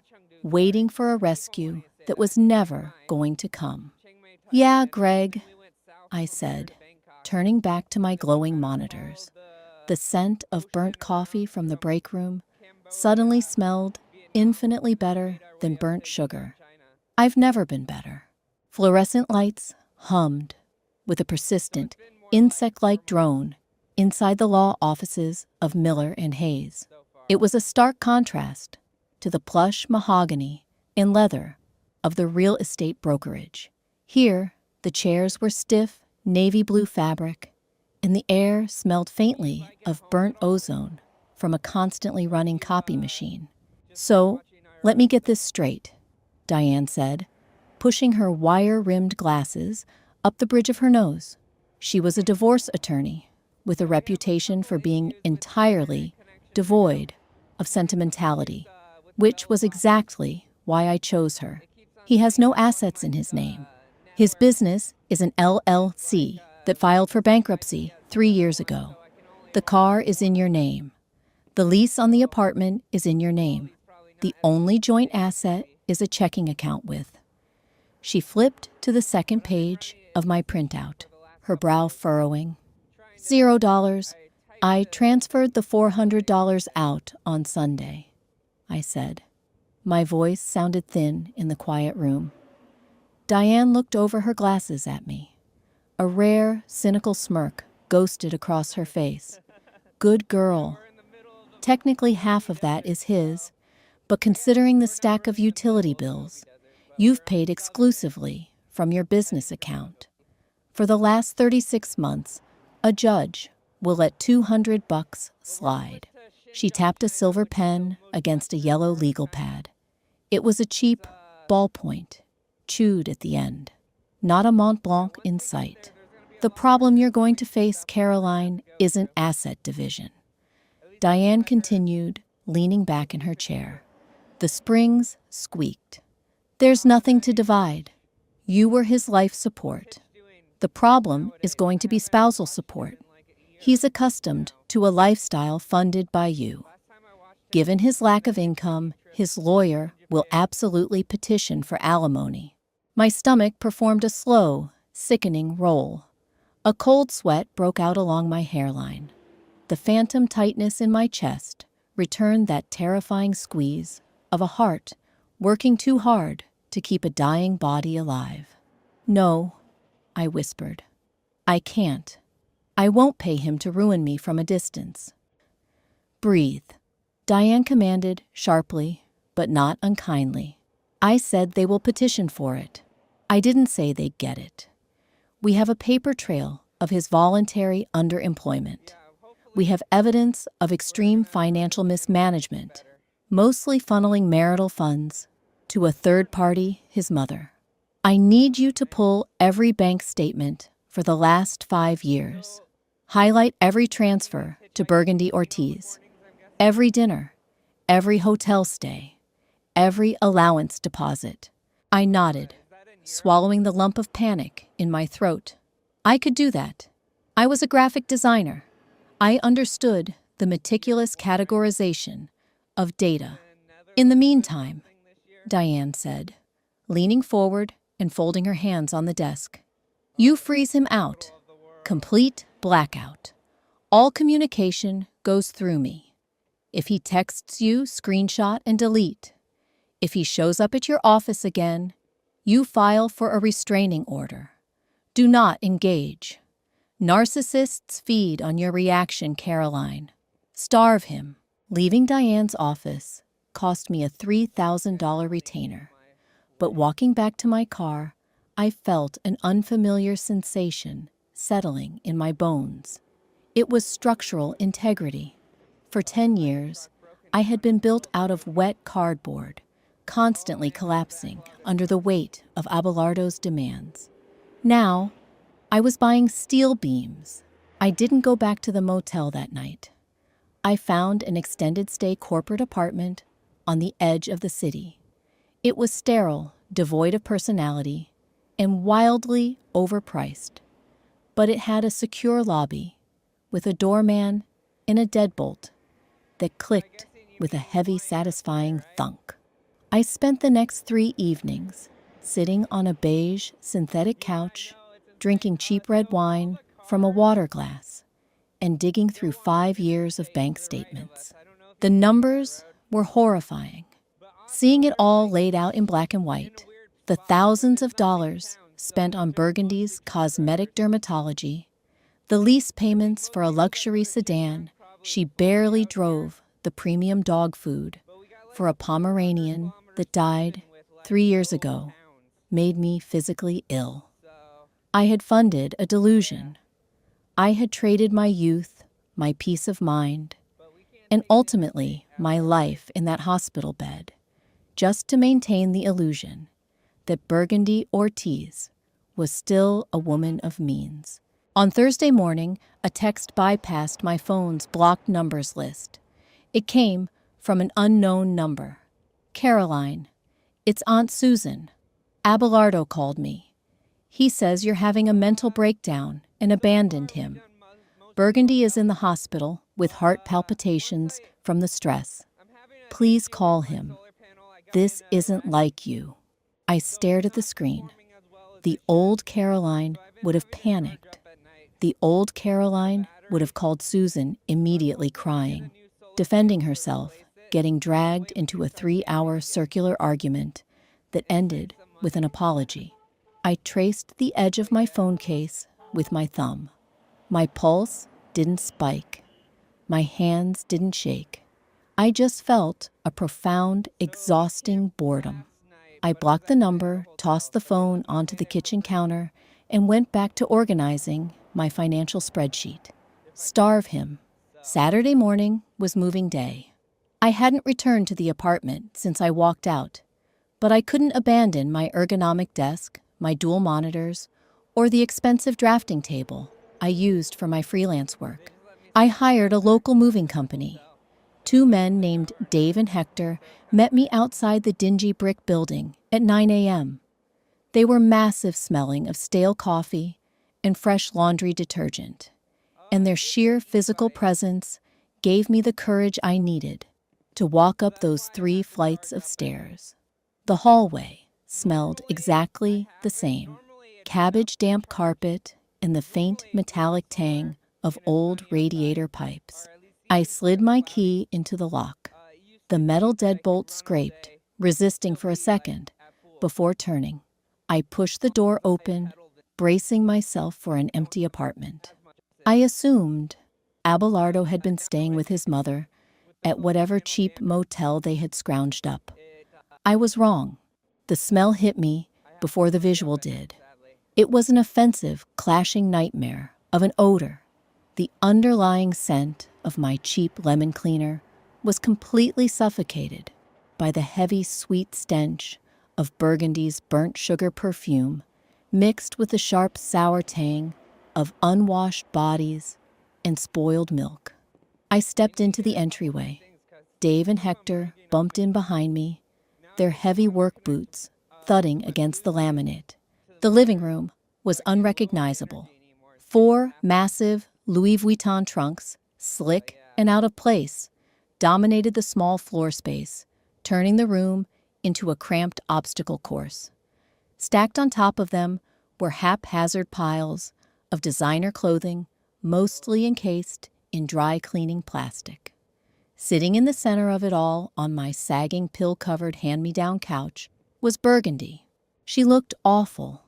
waiting for a rescue that was never going to come. "Yeah, Greg," I said, turning back to my glowing monitors. The scent of burnt coffee from the break room suddenly smelled infinitely better than burnt sugar. I've never been better. Fluorescent lights hummed with a persistent, insect-like drone inside the law offices of Miller and Hayes. It was a stark contrast to the plush mahogany and leather of the real estate brokerage. Here, the chairs were stiff, navy blue fabric, and the air smelled faintly of burnt ozone from a constantly running copy machine. "So, let me get this straight," Diane said, pushing her wire-rimmed glasses up the bridge of her nose. She was a divorce attorney with a reputation for being entirely devoid of sentimentality, which was exactly why I chose her. "He has no assets in his name. His business is an LLC that filed for bankruptcy 3 years ago. The car is in your name. The lease on the apartment is in your name. The only joint asset is a checking account with." She flipped to the second page of my printout, her brow furrowing. $0. I transferred the $400 out on Sunday, I said. My voice sounded thin in the quiet room. Diane looked over her glasses at me. A rare, cynical smirk ghosted across her face. "Good girl. Technically half of that is his, but considering the stack of utility bills, you've paid exclusively from your business account. For the last 36 months, a judge will let $200 slide." She tapped a silver pen against a yellow legal pad. It was a cheap ballpoint, chewed at the end. Not a Mont Blanc in sight. "The problem you're going to face, Caroline, isn't asset division." Diane continued, leaning back in her chair. The springs squeaked. "There's nothing to divide. You were his life support. The problem is going to be spousal support. He's accustomed to a lifestyle funded by you. Given his lack of income, his lawyer will absolutely petition for alimony." My stomach performed a slow, sickening roll. A cold sweat broke out along my hairline. The phantom tightness in my chest returned that terrifying squeeze of a heart working too hard to keep a dying body alive. "No," I whispered. "I can't. I won't pay him to ruin me from a distance." "Breathe," Diane commanded sharply, but not unkindly. "I said they will petition for it. I didn't say they'd get it. We have a paper trail of his voluntary underemployment. We have evidence of extreme financial mismanagement, mostly funneling marital funds to a third party, his mother. I need you to pull every bank statement for the last 5 years. Highlight every transfer to Burgundy Ortiz, every dinner, every hotel stay, every allowance deposit." I nodded, swallowing the lump of panic in my throat. I could do that. I was a graphic designer. I understood the meticulous categorization of data. "In the meantime," Diane said, leaning forward and folding her hands on the desk, "you freeze him out. Complete blackout. All communication goes through me. If he texts you, screenshot and delete. If he shows up at your office again, you file for a restraining order. Do not engage. Narcissists feed on your reaction, Caroline. Starve him. Leaving Diane's office cost me a $3,000 retainer, but walking back to my car, I felt an unfamiliar sensation settling in my bones. It was structural integrity. For 10 years, I had been built out of wet cardboard, constantly collapsing under the weight of Abelardo's demands. Now, I was buying steel beams. I didn't go back to the motel that night. I found an extended-stay corporate apartment on the edge of the city. It was sterile, devoid of personality, and wildly overpriced. But it had a secure lobby, with a doorman and a deadbolt that clicked with a heavy, satisfying thunk. I spent the next 3 evenings sitting on a beige, synthetic couch, drinking cheap red wine from a water glass, and digging through 5 years of bank statements. The numbers were horrifying. Seeing it all laid out in black and white, the thousands of dollars spent on Burgundy's cosmetic dermatology, the lease payments for a luxury sedan she barely drove, the premium dog food for a Pomeranian that died 3 years ago, made me physically ill. I had funded a delusion. I had traded my youth, my peace of mind, and ultimately my life in that hospital bed, just to maintain the illusion that Burgundy Ortiz was still a woman of means. On Thursday morning, a text bypassed my phone's blocked numbers list. It came from an unknown number. Caroline, it's Aunt Susan. Abelardo called me. He says you're having a mental breakdown and abandoned him. Burgundy is in the hospital with heart palpitations from the stress. Please call him. This isn't like you. I stared at the screen. The old Caroline would have panicked. The old Caroline would have called Susan, immediately crying, defending herself, getting dragged into a 3-hour circular argument that ended with an apology. I traced the edge of my phone case with my thumb. My pulse didn't spike. My hands didn't shake. I just felt a profound, exhausting boredom. I blocked the number, tossed the phone onto the kitchen counter, and went back to organizing my financial spreadsheet. Starve him. Saturday morning was moving day. I hadn't returned to the apartment since I walked out, but I couldn't abandon my ergonomic desk, my dual monitors, or the expensive drafting table I used for my freelance work. I hired a local moving company. 2 men named Dave and Hector met me outside the dingy brick building at 9 a.m. They were massive, smelling of stale coffee and fresh laundry detergent, and their sheer physical presence gave me the courage I needed to walk up those 3 flights of stairs. The hallway smelled exactly the same: cabbage damp carpet and the faint metallic tang of old radiator pipes. I slid my key into the lock. The metal deadbolt scraped, resisting for a second before turning. I pushed the door open, bracing myself for an empty apartment. I assumed Abelardo had been staying with his mother at whatever cheap motel they had scrounged up. I was wrong. The smell hit me before the visual did. It was an offensive, clashing nightmare of an odor. The underlying scent of my cheap lemon cleaner was completely suffocated by the heavy, sweet stench of Burgundy's burnt sugar perfume, mixed with the sharp, sour tang of unwashed bodies and spoiled milk. I stepped into the entryway. Dave and Hector bumped in behind me, their heavy work boots thudding against the laminate. The living room was unrecognizable. 4 massive Louis Vuitton trunks, slick and out of place, dominated the small floor space, turning the room into a cramped obstacle course. Stacked on top of them were haphazard piles of designer clothing, mostly encased in dry cleaning plastic. Sitting in the center of it all on my sagging pill-covered hand-me-down couch was Burgundy. She looked awful.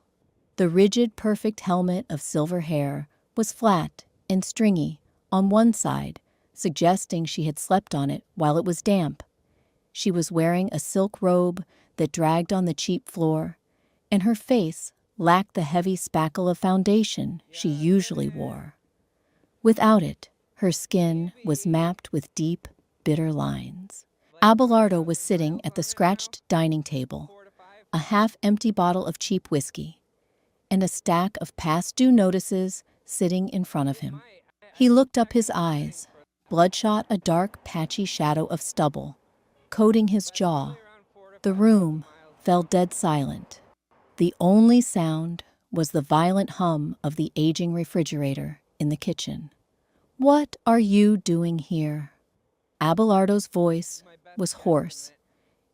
The rigid, perfect helmet of silver hair was flat and stringy on one side, suggesting she had slept on it while it was damp. She was wearing a silk robe that dragged on the cheap floor, and her face lacked the heavy spackle of foundation she usually wore. Without it, her skin was mapped with deep, bitter lines. Abelardo was sitting at the scratched dining table, a half-empty bottle of cheap whiskey, and a stack of past-due notices sitting in front of him. He looked up, his eyes, bloodshot, a dark, patchy shadow of stubble, coating his jaw. The room fell dead silent. The only sound was the violent hum of the aging refrigerator in the kitchen. "What are you doing here?" Abelardo's voice was hoarse,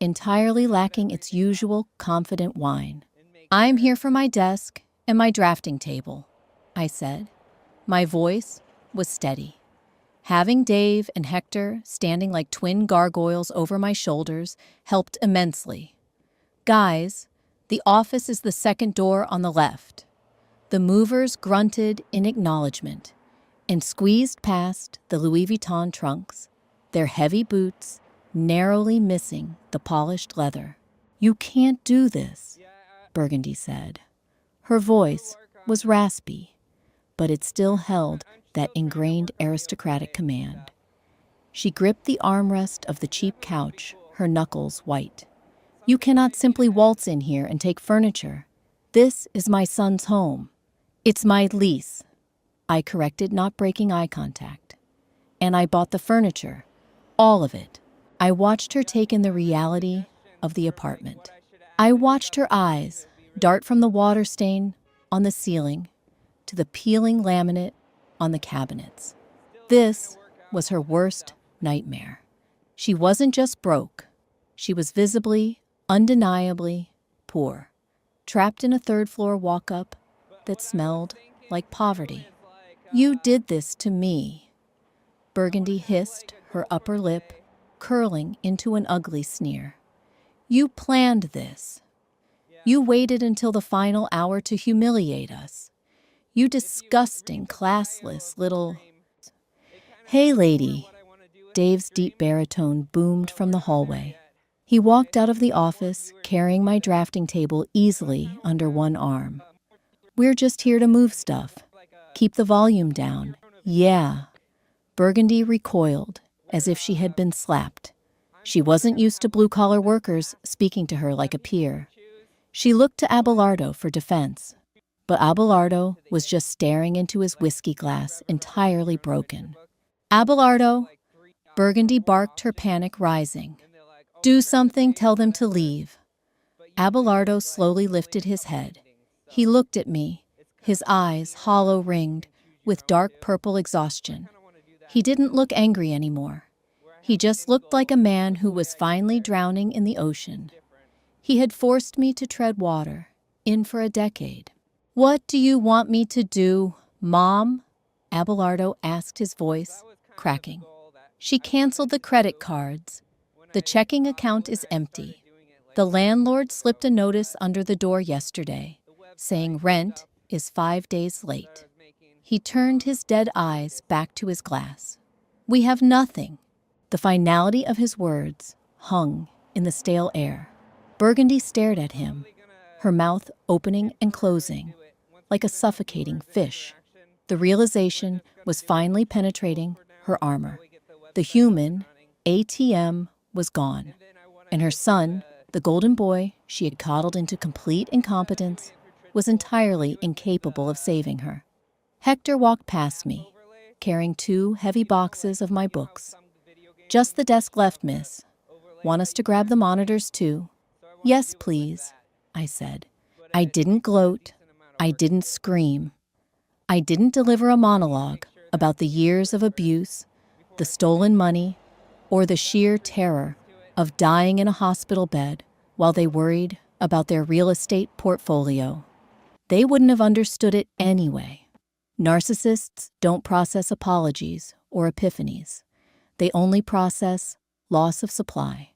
entirely lacking its usual confident whine. "I'm here for my desk and my drafting table," I said. My voice was steady. Having Dave and Hector standing like twin gargoyles over my shoulders helped immensely. "Guys, the office is the second door on the left." The movers grunted in acknowledgement and squeezed past the Louis Vuitton trunks, their heavy boots narrowly missing the polished leather. "You can't do this," Burgundy said. Her voice was raspy, but it still held that ingrained aristocratic command. She gripped the armrest of the cheap couch, her knuckles white. "You cannot simply waltz in here and take furniture. This is my son's home. It's my lease," I corrected, not breaking eye contact. "And I bought the furniture. All of it." I watched her take in the reality of the apartment. I watched her eyes dart from the water stain on the ceiling to the peeling laminate on the cabinets. This was her worst nightmare. She wasn't just broke. She was visibly, undeniably poor, trapped in a third-floor walk-up that smelled like poverty. "You did this to me," Burgundy hissed, her upper lip curling into an ugly sneer. "You planned this. You waited until the final hour to humiliate us. You disgusting, classless little—" "Hey, lady," Dave's deep baritone boomed from the hallway. He walked out of the office, carrying my drafting table easily under one arm. "We're just here to move stuff. Keep the volume down." "Yeah." Burgundy recoiled, as if she had been slapped. She wasn't used to blue-collar workers speaking to her like a peer. She looked to Abelardo for defense, but Abelardo was just staring into his whiskey glass, entirely broken. "Abelardo," Burgundy barked, her panic rising. "Do something, tell them to leave." Abelardo slowly lifted his head. He looked at me, his eyes hollow-ringed with dark purple exhaustion. He didn't look angry anymore. He just looked like a man who was finally drowning in the ocean. He had forced me to tread water, in for a decade. "What do you want me to do, Mom?" Abelardo asked, his voice cracking. "She canceled the credit cards. The checking account is empty. The landlord slipped a notice under the door yesterday, saying rent is 5 days late." He turned his dead eyes back to his glass. "We have nothing." The finality of his words hung in the stale air. Burgundy stared at him, her mouth opening and closing, like a suffocating fish. The realization was finally penetrating her armor. The human ATM was gone, and her son, the golden boy she had coddled into complete incompetence, was entirely incapable of saving her. Hector walked past me, carrying 2 heavy boxes of my books. "Just the desk left, miss. Want us to grab the monitors, too?" "Yes, please," I said. I didn't gloat. I didn't scream. I didn't deliver a monologue about the years of abuse, the stolen money, or the sheer terror of dying in a hospital bed while they worried about their real estate portfolio. They wouldn't have understood it anyway. Narcissists don't process apologies or epiphanies. They only process loss of supply.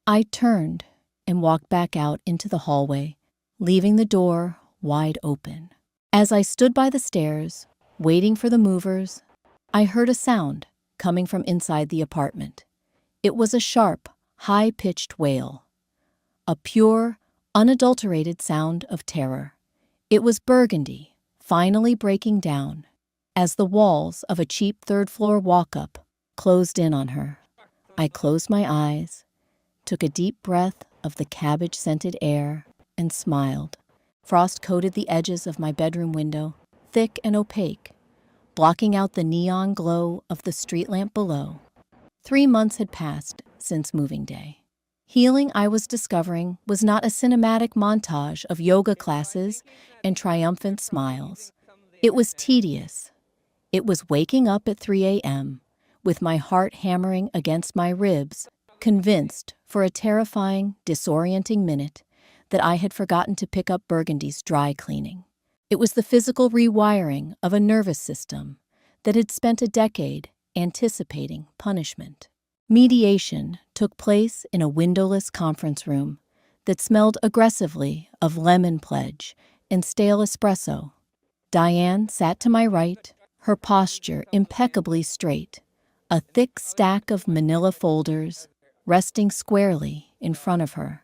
I turned and walked back out into the hallway, leaving the door wide open. As I stood by the stairs, waiting for the movers, I heard a sound coming from inside the apartment. It was a sharp, high-pitched wail. A pure, unadulterated sound of terror. It was Burgundy, finally breaking down, as the walls of a cheap third-floor walk-up closed in on her. I closed my eyes, took a deep breath of the cabbage-scented air, and smiled. Frost coated the edges of my bedroom window, thick and opaque, blocking out the neon glow of the street lamp below. 3 months had passed since moving day. Healing I was discovering was not a cinematic montage of yoga classes and triumphant smiles. It was tedious. It was waking up at 3 a.m., with my heart hammering against my ribs, convinced for a terrifying, disorienting minute that I had forgotten to pick up Burgundy's dry cleaning. It was the physical rewiring of a nervous system that had spent a decade anticipating punishment. Mediation took place in a windowless conference room that smelled aggressively of lemon pledge and stale espresso. Diane sat to my right, her posture impeccably straight, a thick stack of manila folders resting squarely in front of her.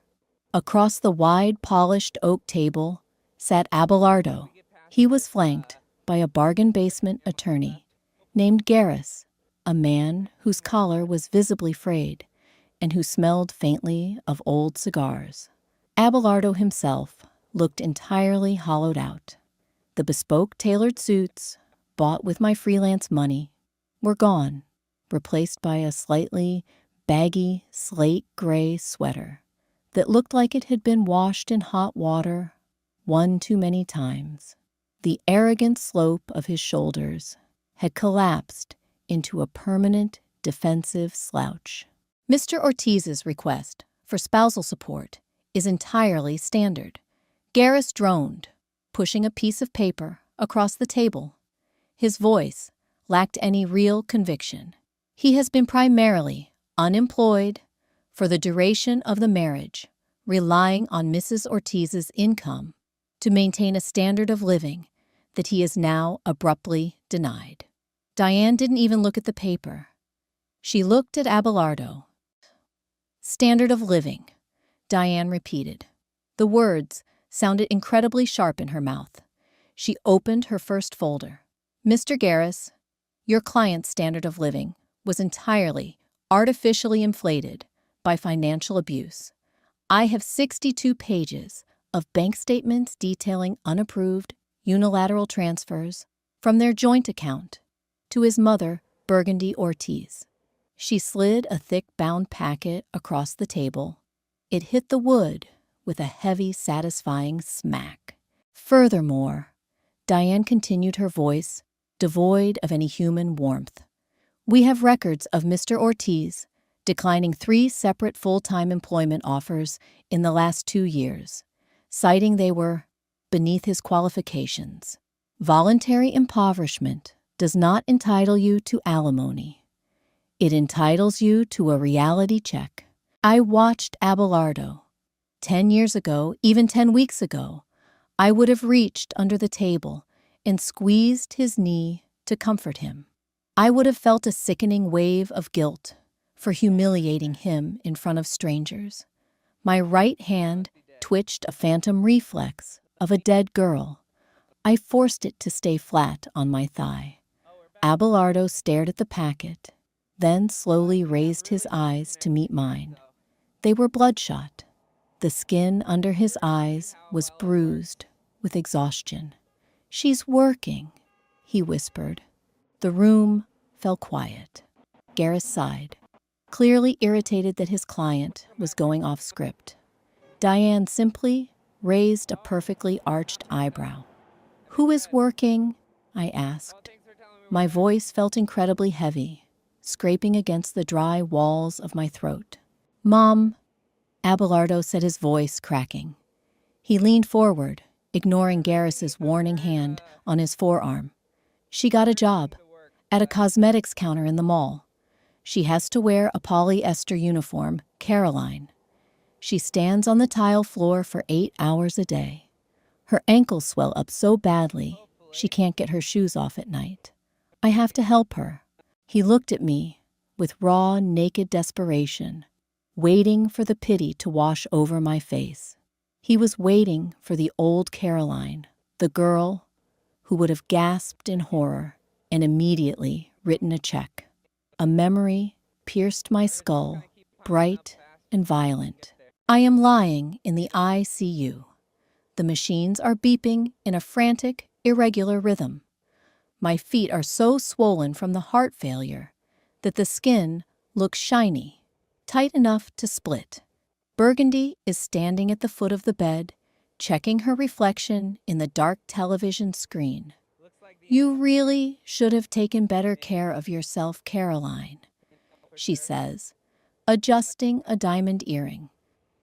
Across the wide, polished oak table sat Abelardo. He was flanked by a bargain basement attorney named Garris, a man whose collar was visibly frayed and who smelled faintly of old cigars. Abelardo himself looked entirely hollowed out. The bespoke tailored suits, bought with my freelance money, were gone, replaced by a slightly baggy slate gray sweater that looked like it had been washed in hot water one too many times. The arrogant slope of his shoulders had collapsed into a permanent defensive slouch. Mr. Ortiz's request for spousal support is entirely standard. Garris droned, pushing a piece of paper across the table. His voice lacked any real conviction. He has been primarily unemployed for the duration of the marriage, relying on Mrs. Ortiz's income to maintain a standard of living that he is now abruptly denied. Diane didn't even look at the paper. She looked at Abelardo. Standard of living, Diane repeated. The words sounded incredibly sharp in her mouth. She opened her first folder. Mr. Garris, your client's standard of living was entirely artificially inflated by financial abuse. I have 62 pages of bank statements detailing unapproved unilateral transfers from their joint account to his mother, Burgundy Ortiz. She slid a thick bound packet across the table. It hit the wood with a heavy, satisfying smack. Furthermore, Diane continued, her voice devoid of any human warmth. We have records of Mr. Ortiz declining 3 separate full-time employment offers in the last 2 years, citing they were beneath his qualifications. Voluntary impoverishment does not entitle you to alimony. It entitles you to a reality check. I watched Abelardo. 10 years ago, even 10 weeks ago, I would have reached under the table and squeezed his knee to comfort him. I would have felt a sickening wave of guilt for humiliating him in front of strangers. My right hand twitched a phantom reflex of a dead girl. I forced it to stay flat on my thigh. Abelardo stared at the packet, then slowly raised his eyes to meet mine. They were bloodshot. The skin under his eyes was bruised with exhaustion. She's working, he whispered. The room fell quiet. Garris sighed, clearly irritated that his client was going off script. Diane simply raised a perfectly arched eyebrow. Who is working? I asked. My voice felt incredibly heavy, scraping against the dry walls of my throat. Mom, Abelardo said, his voice cracking. He leaned forward, ignoring Garris's warning hand on his forearm. She got a job at a cosmetics counter in the mall. She has to wear a polyester uniform, Caroline. She stands on the tile floor for 8 hours a day. Her ankles swell up so badly, she can't get her shoes off at night. I have to help her. He looked at me with raw, naked desperation, waiting for the pity to wash over my face. He was waiting for the old Caroline, the girl who would have gasped in horror and immediately written a check. A memory pierced my skull, bright and violent. I am lying in the ICU. The machines are beeping in a frantic, irregular rhythm. My feet are so swollen from the heart failure that the skin looks shiny, tight enough to split. Burgundy is standing at the foot of the bed, checking her reflection in the dark television screen. "You really should have taken better care of yourself, Caroline," she says, adjusting a diamond earring.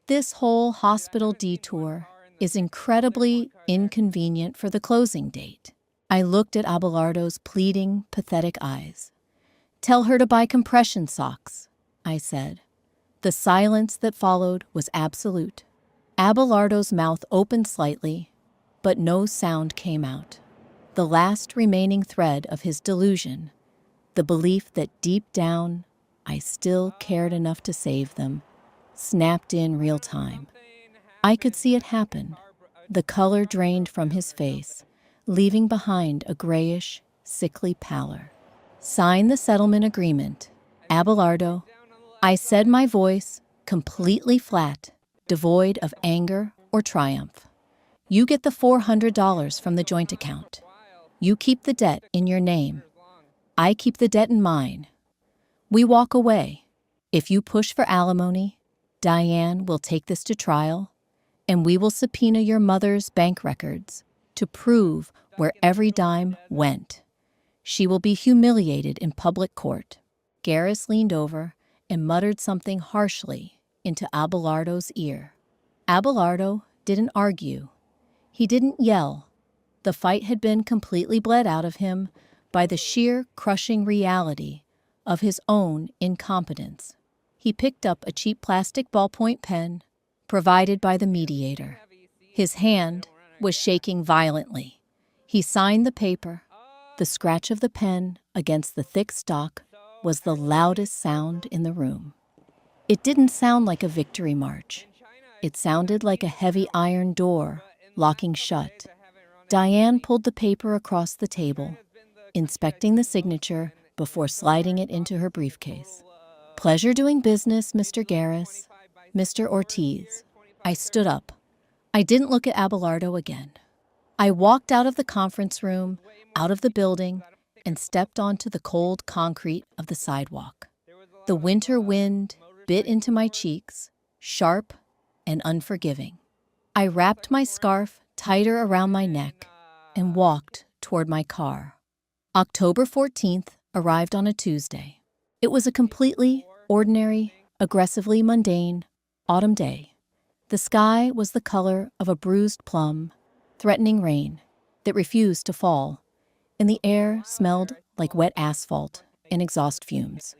"This whole hospital detour is incredibly inconvenient for the closing date." I looked at Abelardo's pleading, pathetic eyes. "Tell her to buy compression socks," I said. The silence that followed was absolute. Abelardo's mouth opened slightly, but no sound came out. The last remaining thread of his delusion, the belief that deep down I still cared enough to save them, snapped in real time. I could see it happen. The color drained from his face, leaving behind a grayish, sickly pallor. "Sign the settlement agreement, Abelardo," I said, my voice completely flat, devoid of anger or triumph. "You get the $400 from the joint account. You keep the debt in your name. I keep the debt in mine. We walk away. If you push for alimony, Diane will take this to trial, and we will subpoena your mother's bank records to prove where every dime went. She will be humiliated in public court." Garris leaned over and muttered something harshly into Abelardo's ear. Abelardo didn't argue. He didn't yell. The fight had been completely bled out of him by the sheer crushing reality of his own incompetence. He picked up a cheap plastic ballpoint pen provided by the mediator. His hand was shaking violently. He signed the paper. The scratch of the pen against the thick stock was the loudest sound in the room. It didn't sound like a victory march. It sounded like a heavy iron door locking shut. Diane pulled the paper across the table, inspecting the signature before sliding it into her briefcase. "Pleasure doing business, Mr. Garris, Mr. Ortiz." I stood up. I didn't look at Abelardo again. I walked out of the conference room, out of the building, and stepped onto the cold concrete of the sidewalk. The winter wind bit into my cheeks, sharp and unforgiving. I wrapped my scarf tighter around my neck and walked toward my car. October 14th arrived on a Tuesday. It was a completely ordinary, aggressively mundane autumn day. The sky was the color of a bruised plum, threatening rain that refused to fall, and the air smelled like wet asphalt and exhaust fumes.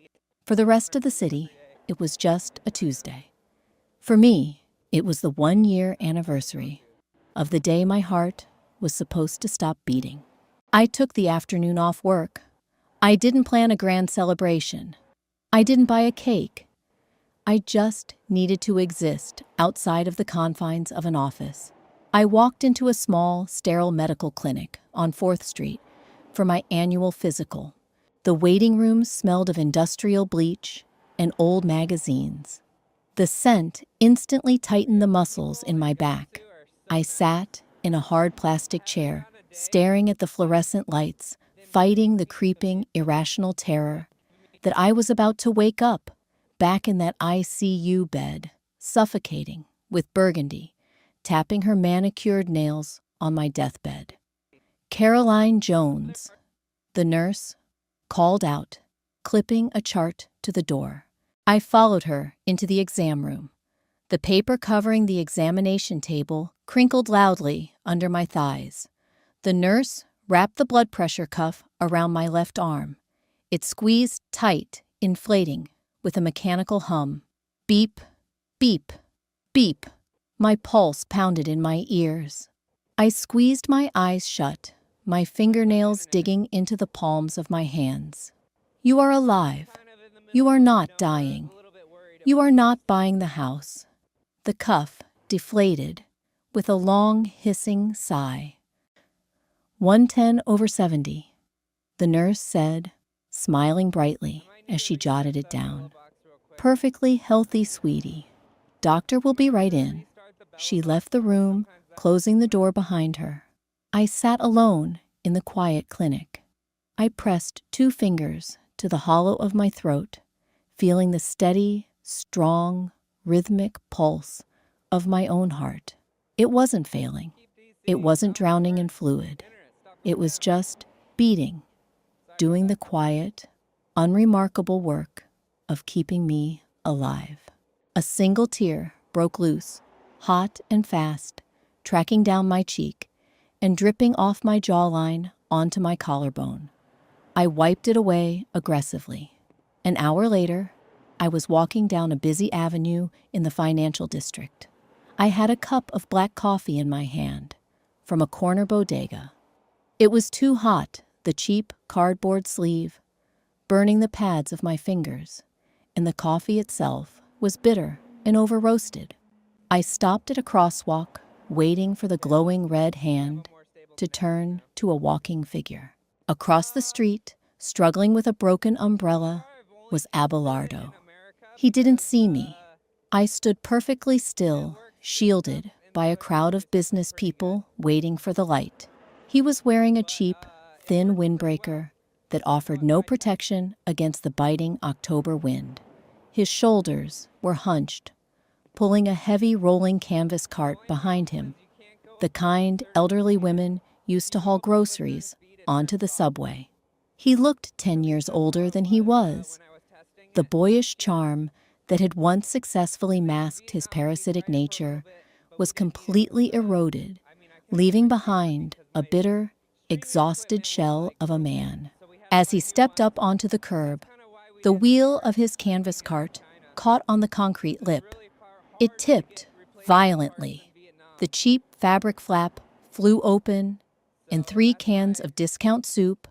For the rest of the city, it was just a Tuesday. For me, it was the 1-year anniversary of the day my heart was supposed to stop beating. I took the afternoon off work. I didn't plan a grand celebration. I didn't buy a cake. I just needed to exist outside of the confines of an office. I walked into a small, sterile medical clinic on 4th Street for my annual physical. The waiting room smelled of industrial bleach and old magazines. The scent instantly tightened the muscles in my back. I sat in a hard plastic chair, staring at the fluorescent lights, fighting the creeping, irrational terror that I was about to wake up back in that ICU bed, suffocating with Burgundy, tapping her manicured nails on my deathbed. Caroline Jones, the nurse, called out, clipping a chart to the door. I followed her into the exam room. The paper covering the examination table crinkled loudly under my thighs. The nurse wrapped the blood pressure cuff around my left arm It squeezed tight, inflating, with a mechanical hum. Beep, beep, beep. My pulse pounded in my ears. I squeezed my eyes shut, my fingernails digging into the palms of my hands. You are alive. You are not dying. You are not buying the house. The cuff deflated, with a long, hissing sigh. 110/70, the nurse said, smiling brightly as she jotted it down. Perfectly healthy, sweetie. Doctor will be right in. She left the room, closing the door behind her. I sat alone in the quiet clinic. I pressed 2 fingers to the hollow of my throat, feeling the steady, strong, rhythmic pulse of my own heart. It wasn't failing. It wasn't drowning in fluid. It was just beating, doing the quiet, unremarkable work of keeping me alive. A single tear broke loose, hot and fast, tracking down my cheek and dripping off my jawline onto my collarbone. I wiped it away aggressively. An hour later, I was walking down a busy avenue in the financial district. I had a cup of black coffee in my hand from a corner bodega. It was too hot, the cheap cardboard sleeve, burning the pads of my fingers, and the coffee itself was bitter and over-roasted. I stopped at a crosswalk, waiting for the glowing red hand to turn to a walking figure. Across the street, struggling with a broken umbrella, was Abelardo. He didn't see me. I stood perfectly still, shielded by a crowd of business people waiting for the light. He was wearing a cheap, thin windbreaker that offered no protection against the biting October wind. His shoulders were hunched, pulling a heavy rolling canvas cart behind him, the kind elderly women used to haul groceries onto the subway. He looked 10 years older than he was. The boyish charm that had once successfully masked his parasitic nature was completely eroded, leaving behind a bitter, exhausted shell of a man. As he stepped up onto the curb, the wheel of his canvas cart caught on the concrete lip. It tipped violently. The cheap fabric flap flew open, and 3 cans of discount soup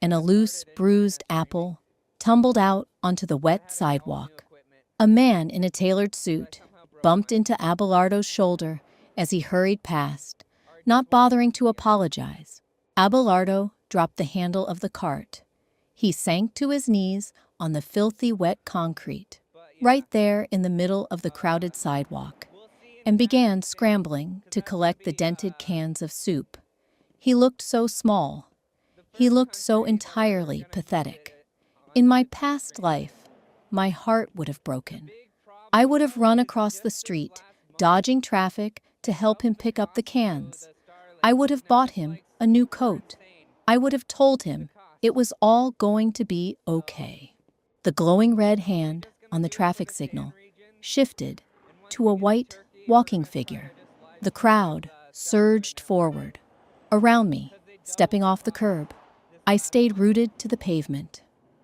and a loose, bruised apple tumbled out onto the wet sidewalk. A man in a tailored suit bumped into Abelardo's shoulder as he hurried past, not bothering to apologize. Abelardo dropped the handle of the cart. He sank to his knees on the filthy wet concrete, right there in the middle of the crowded sidewalk, and began scrambling to collect the dented cans of soup. He looked so small. He looked so entirely pathetic. In my past life, my heart would have broken. I would have run across the street, dodging traffic to help him pick up the cans. I would have bought him a new coat. I would have told him it was all going to be okay. The glowing red hand on the traffic signal shifted to a white walking figure. The crowd surged forward. Around me, stepping off the curb, I stayed rooted to the pavement.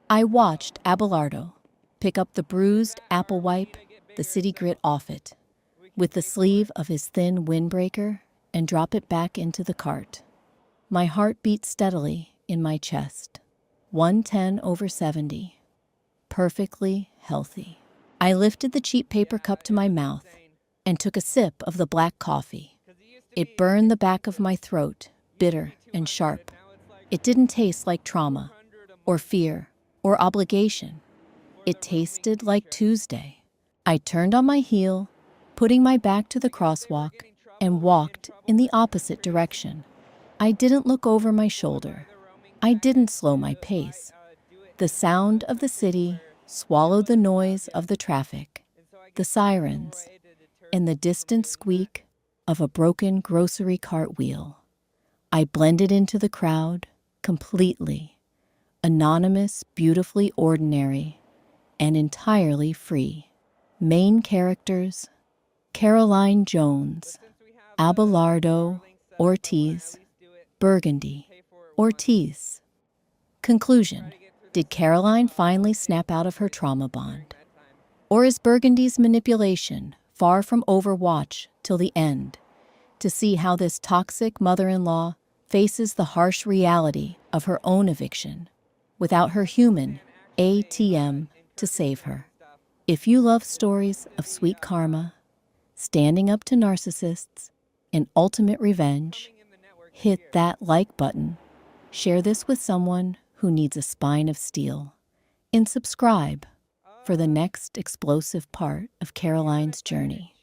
I watched Abelardo pick up the bruised apple wipe, the city grit off it, with the sleeve of his thin windbreaker, and drop it back into the cart. My heart beat steadily in my chest. 110/70. Perfectly healthy. I lifted the cheap paper cup to my mouth and took a sip of the black coffee. It burned the back of my throat, bitter and sharp. It didn't taste like trauma, or fear, or obligation. It tasted like Tuesday. I turned on my heel, putting my back to the crosswalk, and walked in the opposite direction. I didn't look over my shoulder. I didn't slow my pace. The sound of the city swallowed the noise of the traffic, the sirens, and the distant squeak of a broken grocery cart wheel. I blended into the crowd completely, anonymous, beautifully ordinary, and entirely free. Main characters: Caroline Jones, Abelardo, Ortiz, Burgundy, Ortiz. Conclusion: Did Caroline finally snap out of her trauma bond? Or is Burgundy's manipulation far from overwatch till the end, to see how this toxic mother-in-law faces the harsh reality of her own eviction without her human ATM to save her? If you love stories of sweet karma, standing up to narcissists, and ultimate revenge, hit that like button, share this with someone who needs a spine of steel, and subscribe for the next explosive part of Caroline's journey.